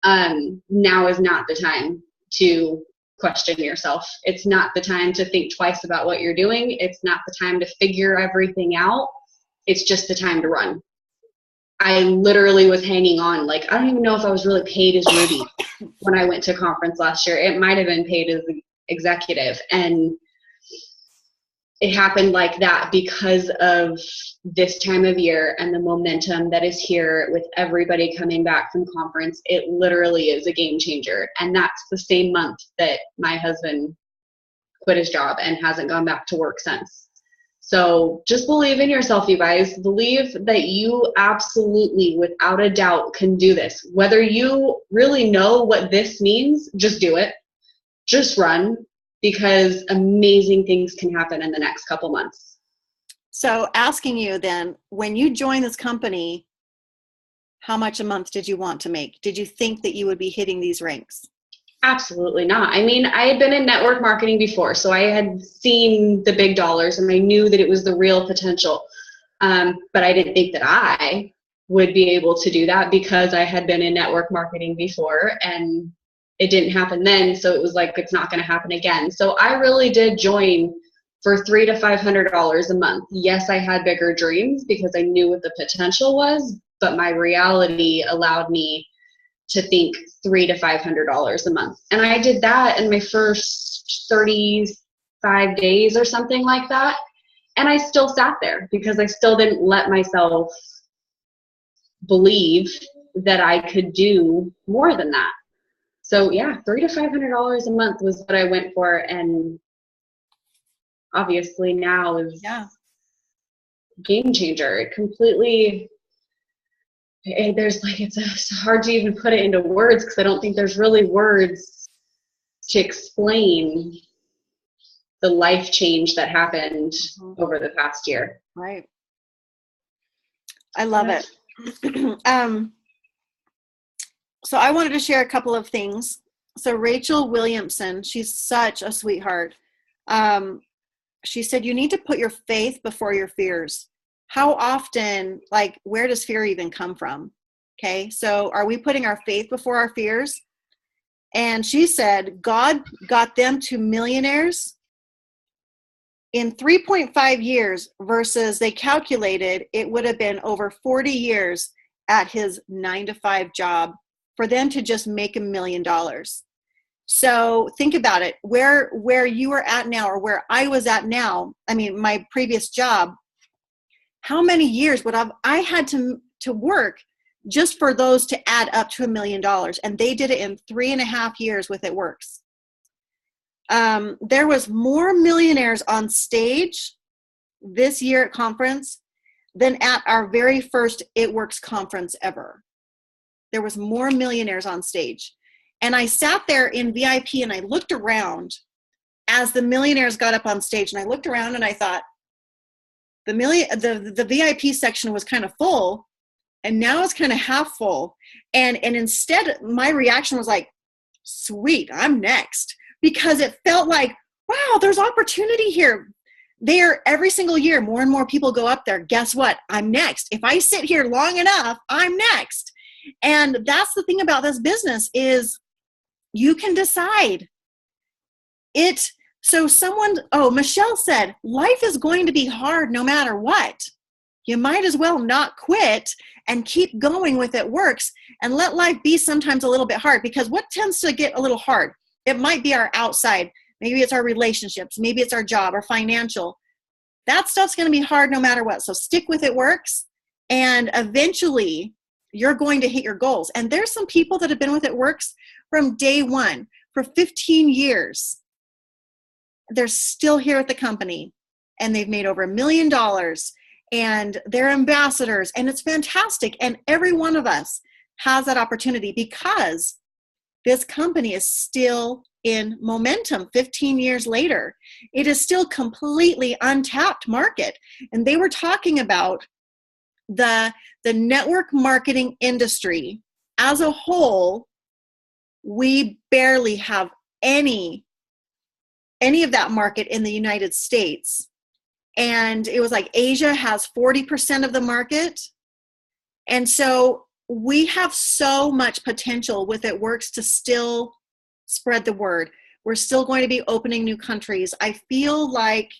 now is not the time to question yourself. It's not the time to think twice about what you're doing. It's not the time to figure everything out. It's just the time to run. I literally was hanging on. Like, I don't even know if I was really paid as Ruby when I went to conference last year. It might have been paid as an executive. And it happened like that because of this time of year and the momentum that is here with everybody coming back from conference. It literally is a game changer. And that's the same month that my husband quit his job and hasn't gone back to work since. So just believe in yourself, you guys. Believe that you absolutely, without a doubt, can do this. Whether you really know what this means, just do it. Just run, because amazing things can happen in the next couple months. So asking you then, when you join this company, how much a month did you want to make? Did you think that you would be hitting these ranks? Absolutely not. I mean, I had been in network marketing before, so I had seen the big dollars and I knew that it was the real potential. But I didn't think that I would be able to do that because I had been in network marketing before and it didn't happen then. So it was like, it's not going to happen again. So I really did join for $300 to $500 a month. Yes, I had bigger dreams because I knew what the potential was, but my reality allowed me to think $300 to $500 a month. And I did that in my first 35 days or something like that. And I still sat there because I still didn't let myself believe that I could do more than that. So yeah, $300 to $500 a month was what I went for. And obviously now is game changer. It completely, it's hard to even put it into words because I don't think there's really words to explain the life change that happened over the past year. Right. I love it. So I wanted to share a couple of things. So Rachel Williamson, she's such a sweetheart. She said, you need to put your faith before your fears. How often, like, where does fear even come from? Okay, so are we putting our faith before our fears? And she said, God got them to millionaires in 3.5 years versus they calculated it would have been over 40 years at his 9-to-5 job for them to just make $1 million. So think about it, where you are at now or where I was at now, I mean, my previous job, how many years would I had to work just for those to add up to $1 million? And they did it in 3.5 years with It Works. There was more millionaires on stage this year at conference than at our very first It Works conference ever. There was more millionaires on stage. And I sat there in VIP and I looked around as the millionaires got up on stage, and I looked around and I thought, the VIP section was kind of full, and now it's kind of half full. And instead, my reaction was like, sweet, I'm next. Because it felt like, wow, there's opportunity here. Every single year, more and more people go up there. Guess what? I'm next. If I sit here long enough, I'm next. And that's the thing about this business is you can decide. Michelle said, life is going to be hard no matter what. You might as well not quit and keep going with It Works and let life be sometimes a little bit hard, because what tends to get a little hard? It might be our outside. Maybe it's our relationships. Maybe it's our job or financial. That stuff's going to be hard no matter what. So stick with It Works, and eventually you're going to hit your goals. And there's some people that have been with It Works from day one for 15 years. They're still here at the company, and they've made over $1 million, and they're ambassadors, and it's fantastic. And every one of us has that opportunity because this company is still in momentum 15 years later. It is still completely untapped market. And they were talking about the network marketing industry as a whole. We barely have any of that market in the United States. And it was like Asia has 40% of the market. And so we have so much potential with It Works to still spread the word. We're still going to be opening new countries. I feel like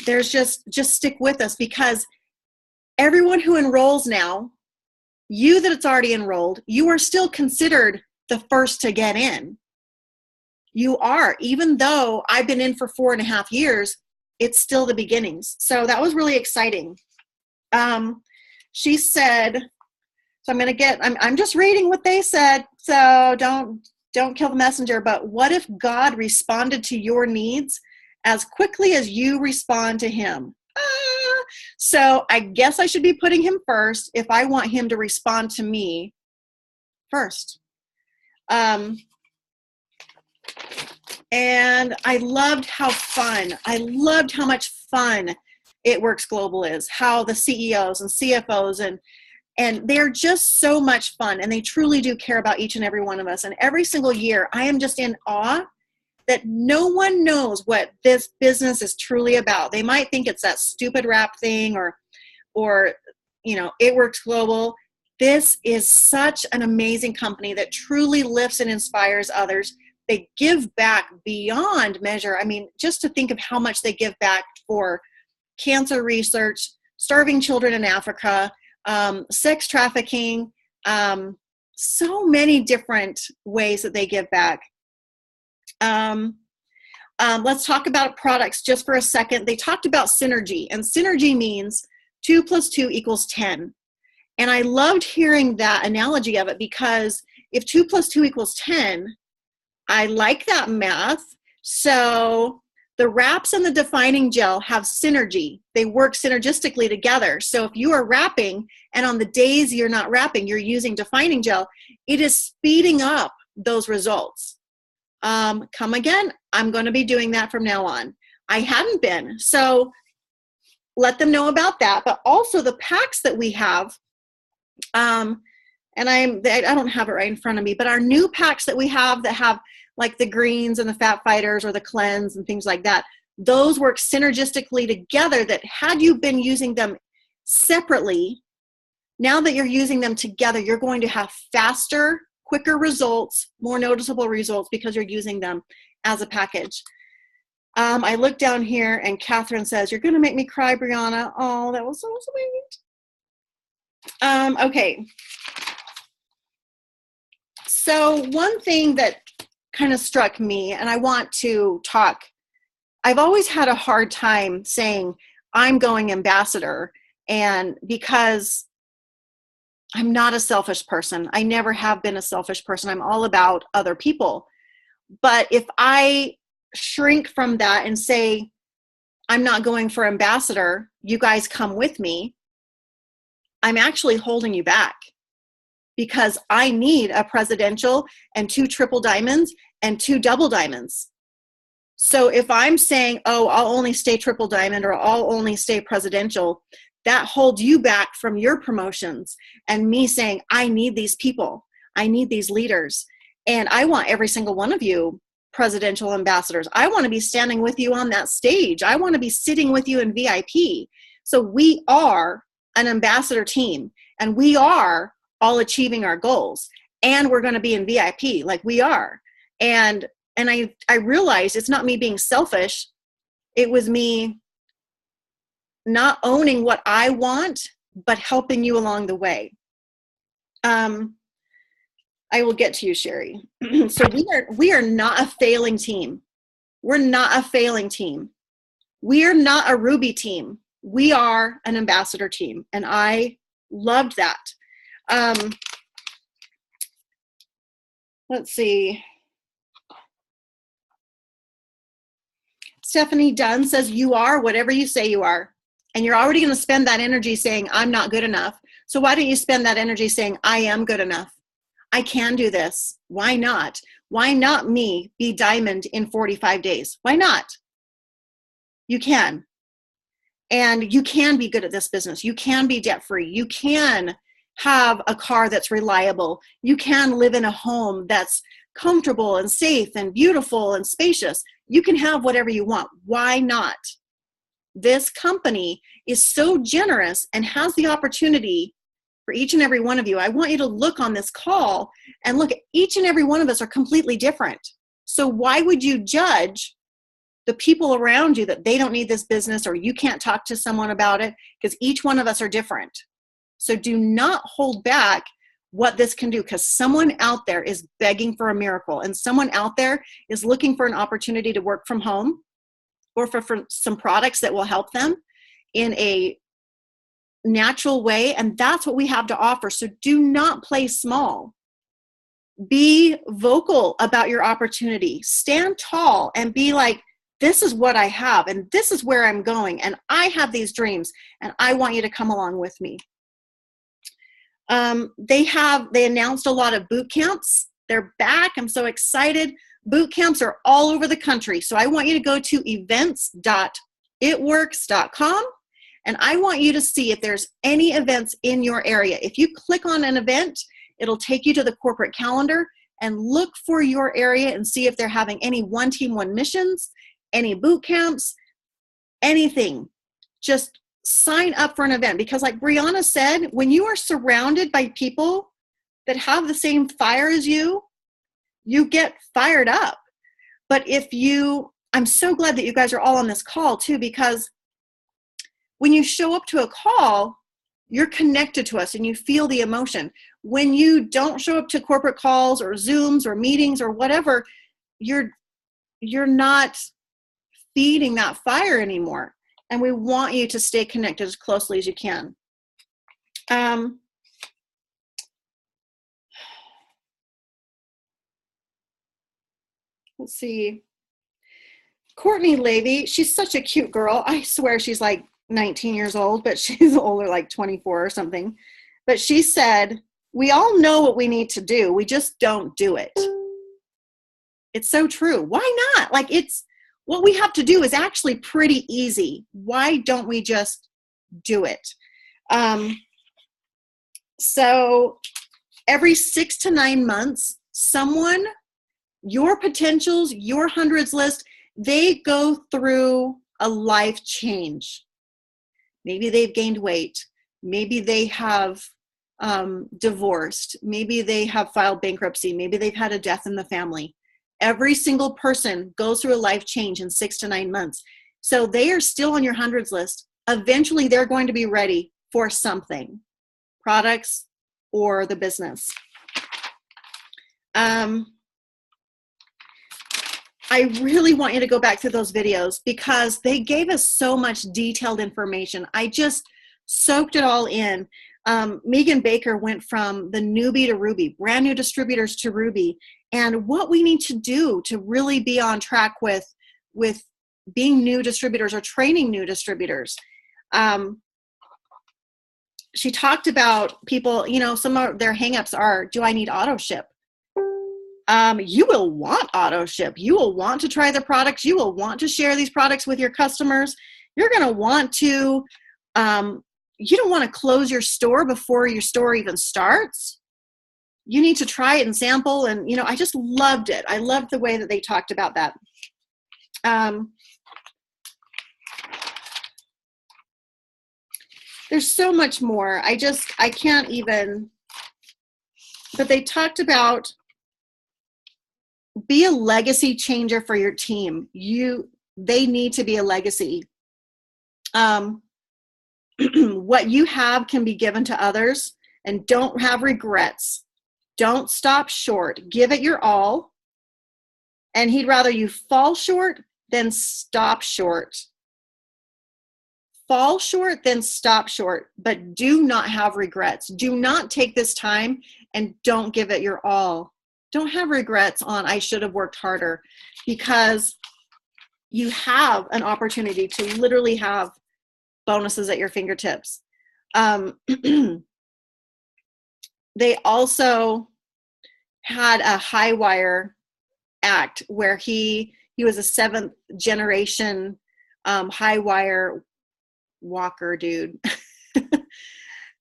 there's just stick with us, because everyone who enrolls now, you that it's already enrolled, you are still considered the first to get in. You are, even though I've been in for 4.5 years, it's still the beginnings. So that was really exciting. She said, so I'm just reading what they said, so don't kill the messenger, but what if God responded to your needs as quickly as you respond to him? So I guess I should be putting him first if I want him to respond to me first. And I loved how much fun It Works Global is, how the CEOs and CFOs and And they're just so much fun, and they truly do care about each and every one of us. And every single year, I am just in awe that no one knows what this business is truly about. They might think it's that stupid wrap thing or It Works Global. This is such an amazing company that truly lifts and inspires others. They give back beyond measure. I mean, just to think of how much they give back for cancer research, starving children in Africa, sex trafficking, so many different ways that they give back. Let's talk about products just for a second. They talked about synergy, and synergy means 2 + 2 = 10. And I loved hearing that analogy of it, because if 2 + 2 = 10, I like that math. So the wraps and the defining gel have synergy. They work synergistically together. So if you are wrapping, and on the days you're not wrapping, you're using defining gel, it is speeding up those results. Come again, I'm going to be doing that from now on. I hadn't been. So let them know about that. But also the packs that we have, and I don't have it right in front of me, but our new packs that we have that have like the greens and the fat fighters or the cleanse and things like that, those work synergistically together, that had you been using them separately, now that you're using them together, you're going to have faster, quicker results, more noticeable results, because you're using them as a package. I look down here and Catherine says, "You're going to make me cry, Brianna." Oh, that was so sweet. Okay. So one thing that kind of struck me, and I want to talk, I've always had a hard time saying I'm going ambassador, and because I'm not a selfish person. I never have been a selfish person. I'm all about other people. But if I shrink from that and say, I'm not going for ambassador, you guys come with me, I'm actually holding you back, because I need a presidential and 2 triple diamonds and 2 double diamonds. So if I'm saying, oh, I'll only stay triple diamond or I'll only stay presidential, that holds you back from your promotions, and me saying, I need these people. I need these leaders. And I want every single one of you presidential ambassadors. I want to be standing with you on that stage. I want to be sitting with you in VIP. So we are an ambassador team, and we are all achieving our goals, and we're going to be in VIP like we are. And I realized it's not me being selfish. It was me not owning what I want, but helping you along the way. I will get to you, Sherry. So we are not a failing team. We're not a failing team. We are not a Ruby team. We are an ambassador team, and I loved that. Let's see. Stephanie Dunn says, you are whatever you say you are. And you're already going to spend that energy saying, I'm not good enough. So why don't you spend that energy saying, I am good enough? I can do this. Why not? Why not me be diamond in 45 days? Why not? You can. And you can be good at this business. You can be debt-free. You can have a car that's reliable. You can live in a home that's comfortable and safe and beautiful and spacious. You can have whatever you want. Why not? This company is so generous and has the opportunity for each and every one of you. I want you to look on this call and look at each and every one of us are completely different. So why would you judge the people around you that they don't need this business, or you can't talk to someone about it? Because each one of us are different. So do not hold back what this can do, because someone out there is begging for a miracle, and someone out there is looking for an opportunity to work from home, or for some products that will help them in a natural way. And that's what we have to offer. So do not play small. Be vocal about your opportunity. Stand tall and be like, this is what I have, and this is where I'm going, and I have these dreams, and I want you to come along with me. They announced a lot of boot camps. They're back. I'm so excited. Boot camps are all over the country. So I want you to go to events.itworks.com And I want you to see if there's any events in your area. If you click on an event, it'll take you to the corporate calendar, and look for your area and see if they're having any One Team, One Missions, any boot camps, anything. Just sign up for an event, because like Brianna said, when you are surrounded by people that have the same fire as you, you get fired up. But I'm so glad that you guys are all on this call too, because when you show up to a call, you're connected to us and you feel the emotion. When you don't show up to corporate calls or Zooms or meetings or whatever, you're not feeding that fire anymore. And we want you to stay connected as closely as you can. Let's see. Courtney Levy, she's such a cute girl. I swear she's like 19 years old, but she's older, like 24 or something. But she said, we all know what we need to do. We just don't do it. It's so true. Why not? Like, it's what we have to do is actually pretty easy. Why don't we just do it? So every 6 to 9 months, someone, your potentials, your hundreds list, they go through a life change. Maybe they've gained weight. Maybe they have divorced. Maybe they have filed bankruptcy. Maybe they've had a death in the family. Every single person goes through a life change in 6 to 9 months. So they are still on your hundreds list. Eventually, they're going to be ready for something, products or the business. I really want you to go back through those videos because they gave us so much detailed information. I just soaked it all in. Megan Baker went from the newbie to Ruby, brand new distributors to Ruby, and what we need to do to really be on track with being new distributors or training new distributors. She talked about people, some of their hangups are, do I need auto ship? You will want auto ship. You will want to try the products. You will want to share these products with your customers. You're going to want to, you don't want to close your store before your store even starts. You need to try it and sample. And, I just loved it. I loved the way that they talked about that. There's so much more. I can't even, but they talked about be a legacy changer for your team. They need to be a legacy. What you have can be given to others, and don't have regrets. Don't stop short. Give it your all. And he'd rather you fall short than stop short. Fall short, then stop short, but do not have regrets. Do not take this time and don't give it your all. Don't have regrets on I should have worked harder, because you have an opportunity to literally have bonuses at your fingertips. They also had a high wire act where he was a 7th generation high wire walker dude.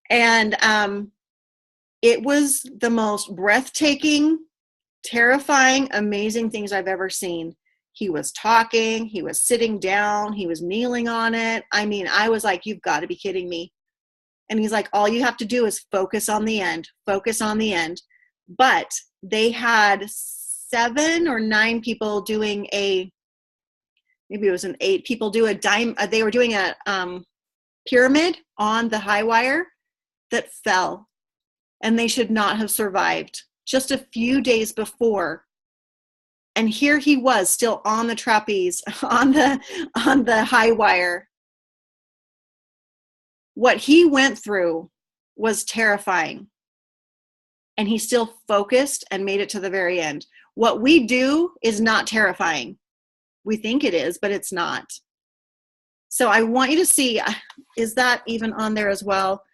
And it was the most breathtaking, terrifying, amazing things I've ever seen. He was talking, he was sitting down, he was kneeling on it. I mean, I was like, you've got to be kidding me. And he's like, all you have to do is focus on the end, focus on the end. But they had 7 or 9 people doing maybe it was an 8 people do they were doing a pyramid on the high wire that fell, and they should not have survived just a few days before. And here he was still on the trapeze, on the high wire. What he went through was terrifying. And he still focused and made it to the very end. What we do is not terrifying. We think it is, but it's not. So I want you to see, is that even on there as well?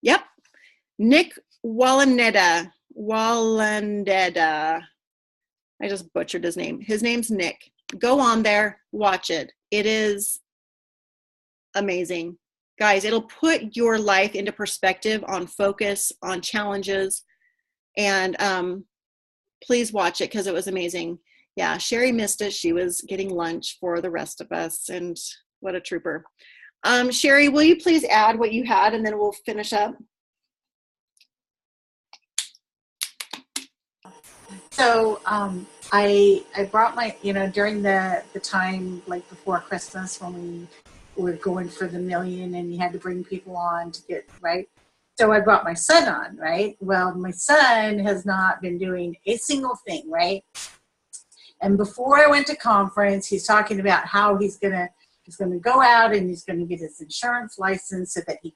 Yep. Nick Wallandeda. I just butchered his name. His name's Nick. Go on there, watch it. It is amazing. Guys, it'll put your life into perspective on focus, on challenges, and please watch it because it was amazing. Yeah, Sherry missed it. She was getting lunch for the rest of us, and what a trooper. Sherry, will you please add what you had, and then we'll finish up? So I brought my, during the time like before Christmas when we were going for the million and you had to bring people on to get, right? So I brought my son on, right? Well, my son has not been doing a single thing, right? And before I went to conference, he's talking about how he's gonna go out and he's gonna get his insurance license so that he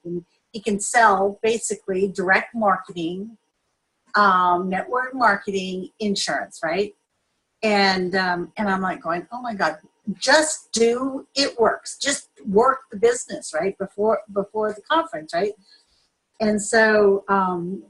can sell basically direct marketing, network marketing, insurance, right? And I'm like going, oh my God, just do it works. Just work the business, right? Before the conference, right? And so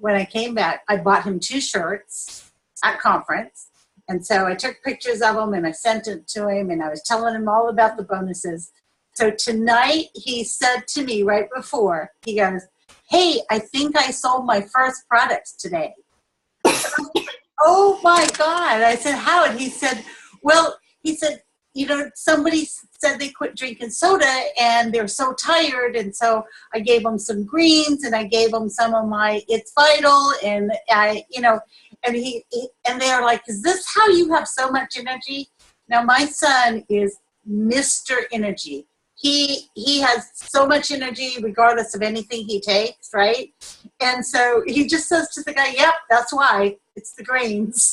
when I came back, I bought him 2 shirts at conference. And so I took pictures of them and I sent it to him and I was telling him all about the bonuses. So tonight he said to me right before, he goes, hey, I think I sold my first products today. Oh my God. I said, how? And he said, somebody said they quit drinking soda and they're so tired. And so I gave them some greens and I gave them some of my It's Vital. And and they're like, is this how you have so much energy? Now my son is Mr. Energy. He has so much energy regardless of anything he takes, right? And so he just says to the guy, yep, that's why. It's the grains.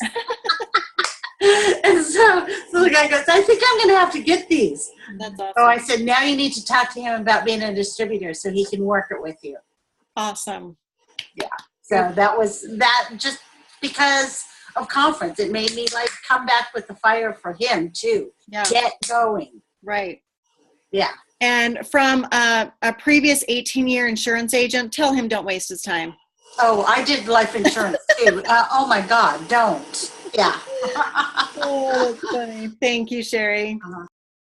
And so the guy goes, I think I'm going to have to get these. That's awesome. So I said, now you need to talk to him about being a distributor so he can work it with you. Awesome. Yeah. So that was that just because of conference. It made me like come back with the fire for him too. Yeah. Get going. Right. Yeah. And from a previous 18-year insurance agent, tell him don't waste his time. Oh, I did life insurance too. Oh my God, don't. Yeah. Oh, that's funny. Thank you, Sherry.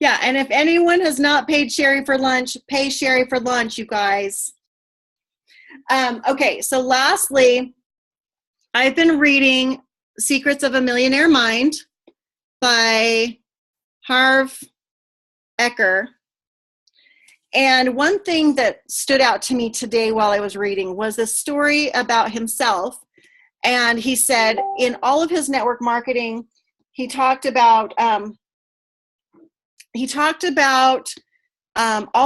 Yeah, and if anyone has not paid Sherry for lunch, pay Sherry for lunch, you guys. Okay, so lastly, I've been reading Secrets of a Millionaire Mind by Harv Eker. And one thing that stood out to me today while I was reading was a story about himself. And he said in all of his network marketing, he talked about all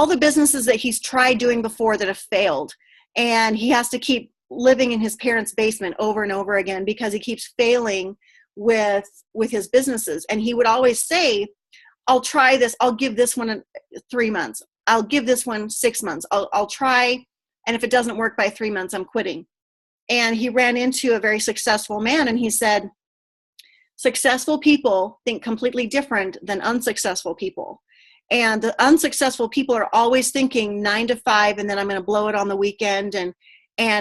the businesses that he's tried doing before that have failed. And he has to keep living in his parents' basement over and over again because he keeps failing with his businesses. And he would always say, I'll try this. I'll give this one 3 months. I'll give this one 6 months. I'll try. And if it doesn't work by 3 months, I'm quitting. And he ran into a very successful man and he said, successful people think completely different than unsuccessful people. And the unsuccessful people are always thinking 9 to 5 and then I'm going to blow it on the weekend and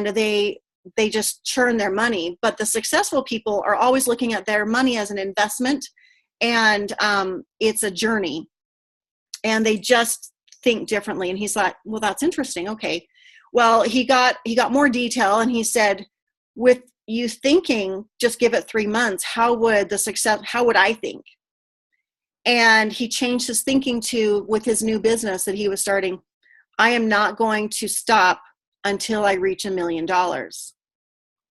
they just churn their money. But the successful people are always looking at their money as an investment and it's a journey. And they just think differently. And he's like, well, that's interesting. Okay. Well, he got more detail and he said, with you thinking, just give it 3 months, how would I think? And he changed his thinking to, with his new business that he was starting, I am not going to stop until I reach $1 million.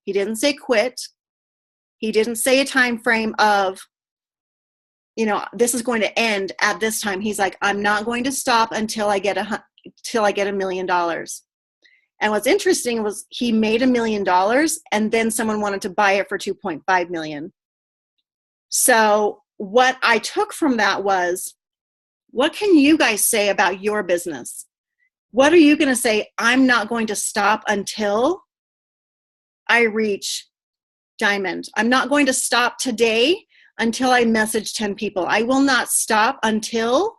He didn't say quit. He didn't say a time frame of, this is going to end at this time. He's like, I'm not going to stop until I get $1 million. And what's interesting was he made $1 million and then someone wanted to buy it for 2.5 million. So what I took from that was, what can you guys say about your business? What are you going to say? I'm not going to stop until I reach diamond. I'm not going to stop today until I message 10 people. I will not stop until,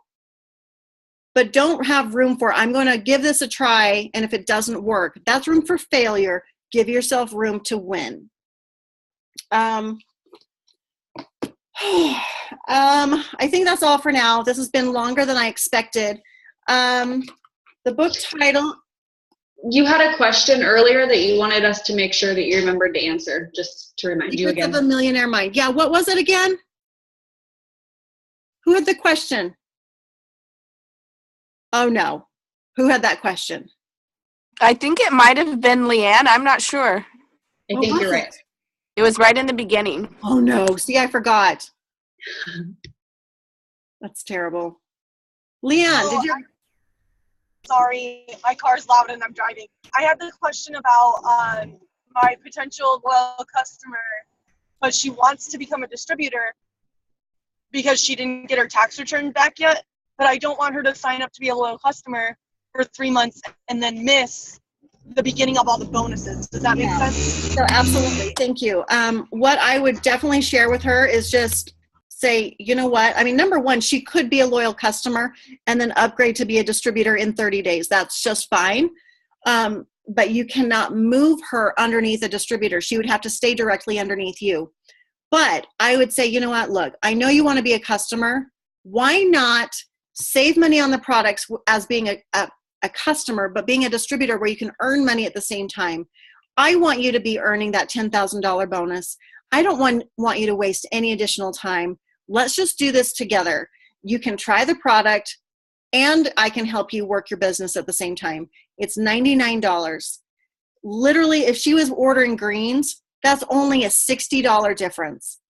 but don't have room for, I'm going to give this a try. And if it doesn't work, that's room for failure. Give yourself room to win. I think that's all for now. This has been longer than I expected. The book title. You had a question earlier that you wanted us to make sure that you remembered to answer, just to remind you Secrets again. of a Millionaire Mind. Yeah, what was it again? Who had the question? Oh no. Who had that question? I think it might have been Leanne. I'm not sure. I What think was you're right. it? It was right in the beginning. Oh no. See, I forgot. That's terrible. Leanne, did you? Sorry, my car's loud and I'm driving. I had the question about my potential loyal customer, but she wants to become a distributor because she didn't get her tax return back yet. But I don't want her to sign up to be a loyal customer for 3 months and then miss the beginning of all the bonuses. Does that make sense? So absolutely. Thank you. What I would definitely share with her is just say, you know what? I mean, number one, she could be a loyal customer and then upgrade to be a distributor in 30 days. That's just fine. But you cannot move her underneath a distributor. She would have to stay directly underneath you. But I would say, you know what? Look, I know you want to be a customer. Why not save money on the products as being a customer, but being a distributor where you can earn money at the same time? I want you to be earning that $10,000 bonus. I don't want you to waste any additional time. Let's just do this together. You can try the product and I can help you work your business at the same time. It's $99. Literally, if she was ordering greens, that's only a $60 difference.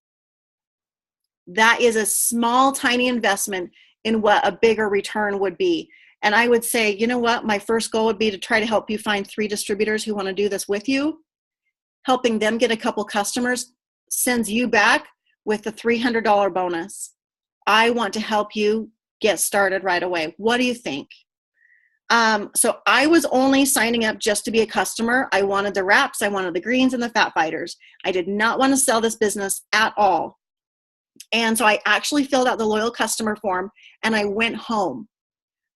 That is a small, tiny investment in what a bigger return would be. And I would say, you know what? My first goal would be to try to help you find 3 distributors who want to do this with you. Helping them get a couple customers sends you back with a $300 bonus. I want to help you get started right away. What do you think? So I was only signing up just to be a customer. I wanted the wraps, I wanted the greens and the fat fighters. I did not want to sell this business at all. And so I actually filled out the loyal customer form and I went home.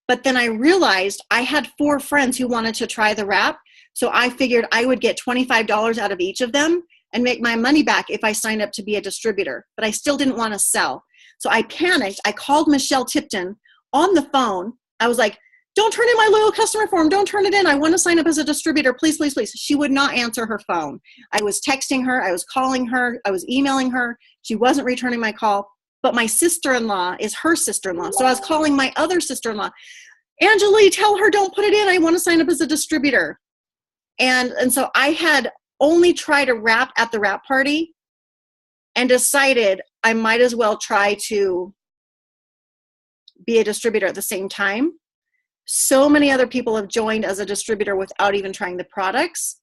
But then I realized I had 4 friends who wanted to try the wrap. So I figured I would get $25 out of each of them and make my money back if I signed up to be a distributor. But I still didn't want to sell. So I panicked. I called Michelle Tipton on the phone. I was like, don't turn in my loyal customer form. Don't turn it in. I want to sign up as a distributor. Please, please, please. She would not answer her phone. I was texting her. I was calling her. I was emailing her. She wasn't returning my call. But my sister-in-law is her sister-in-law. So I was calling my other sister-in-law. Angela, tell her don't put it in. I want to sign up as a distributor. And so I had only tried a wrap at the wrap party and decided I might as well try to be a distributor at the same time. So many other people have joined as a distributor without even trying the products.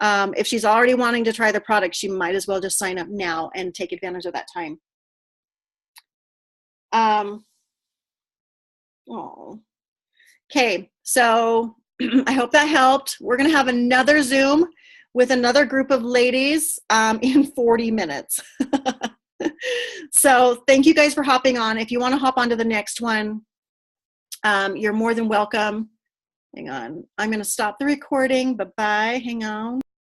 If she's already wanting to try the product, she might as well just sign up now and take advantage of that time. Okay, so I hope that helped. We're going to have another Zoom with another group of ladies in 40 minutes. So thank you guys for hopping on. If you want to hop on to the next one, you're more than welcome. Hang on. I'm going to stop the recording. Bye-bye. Hang on.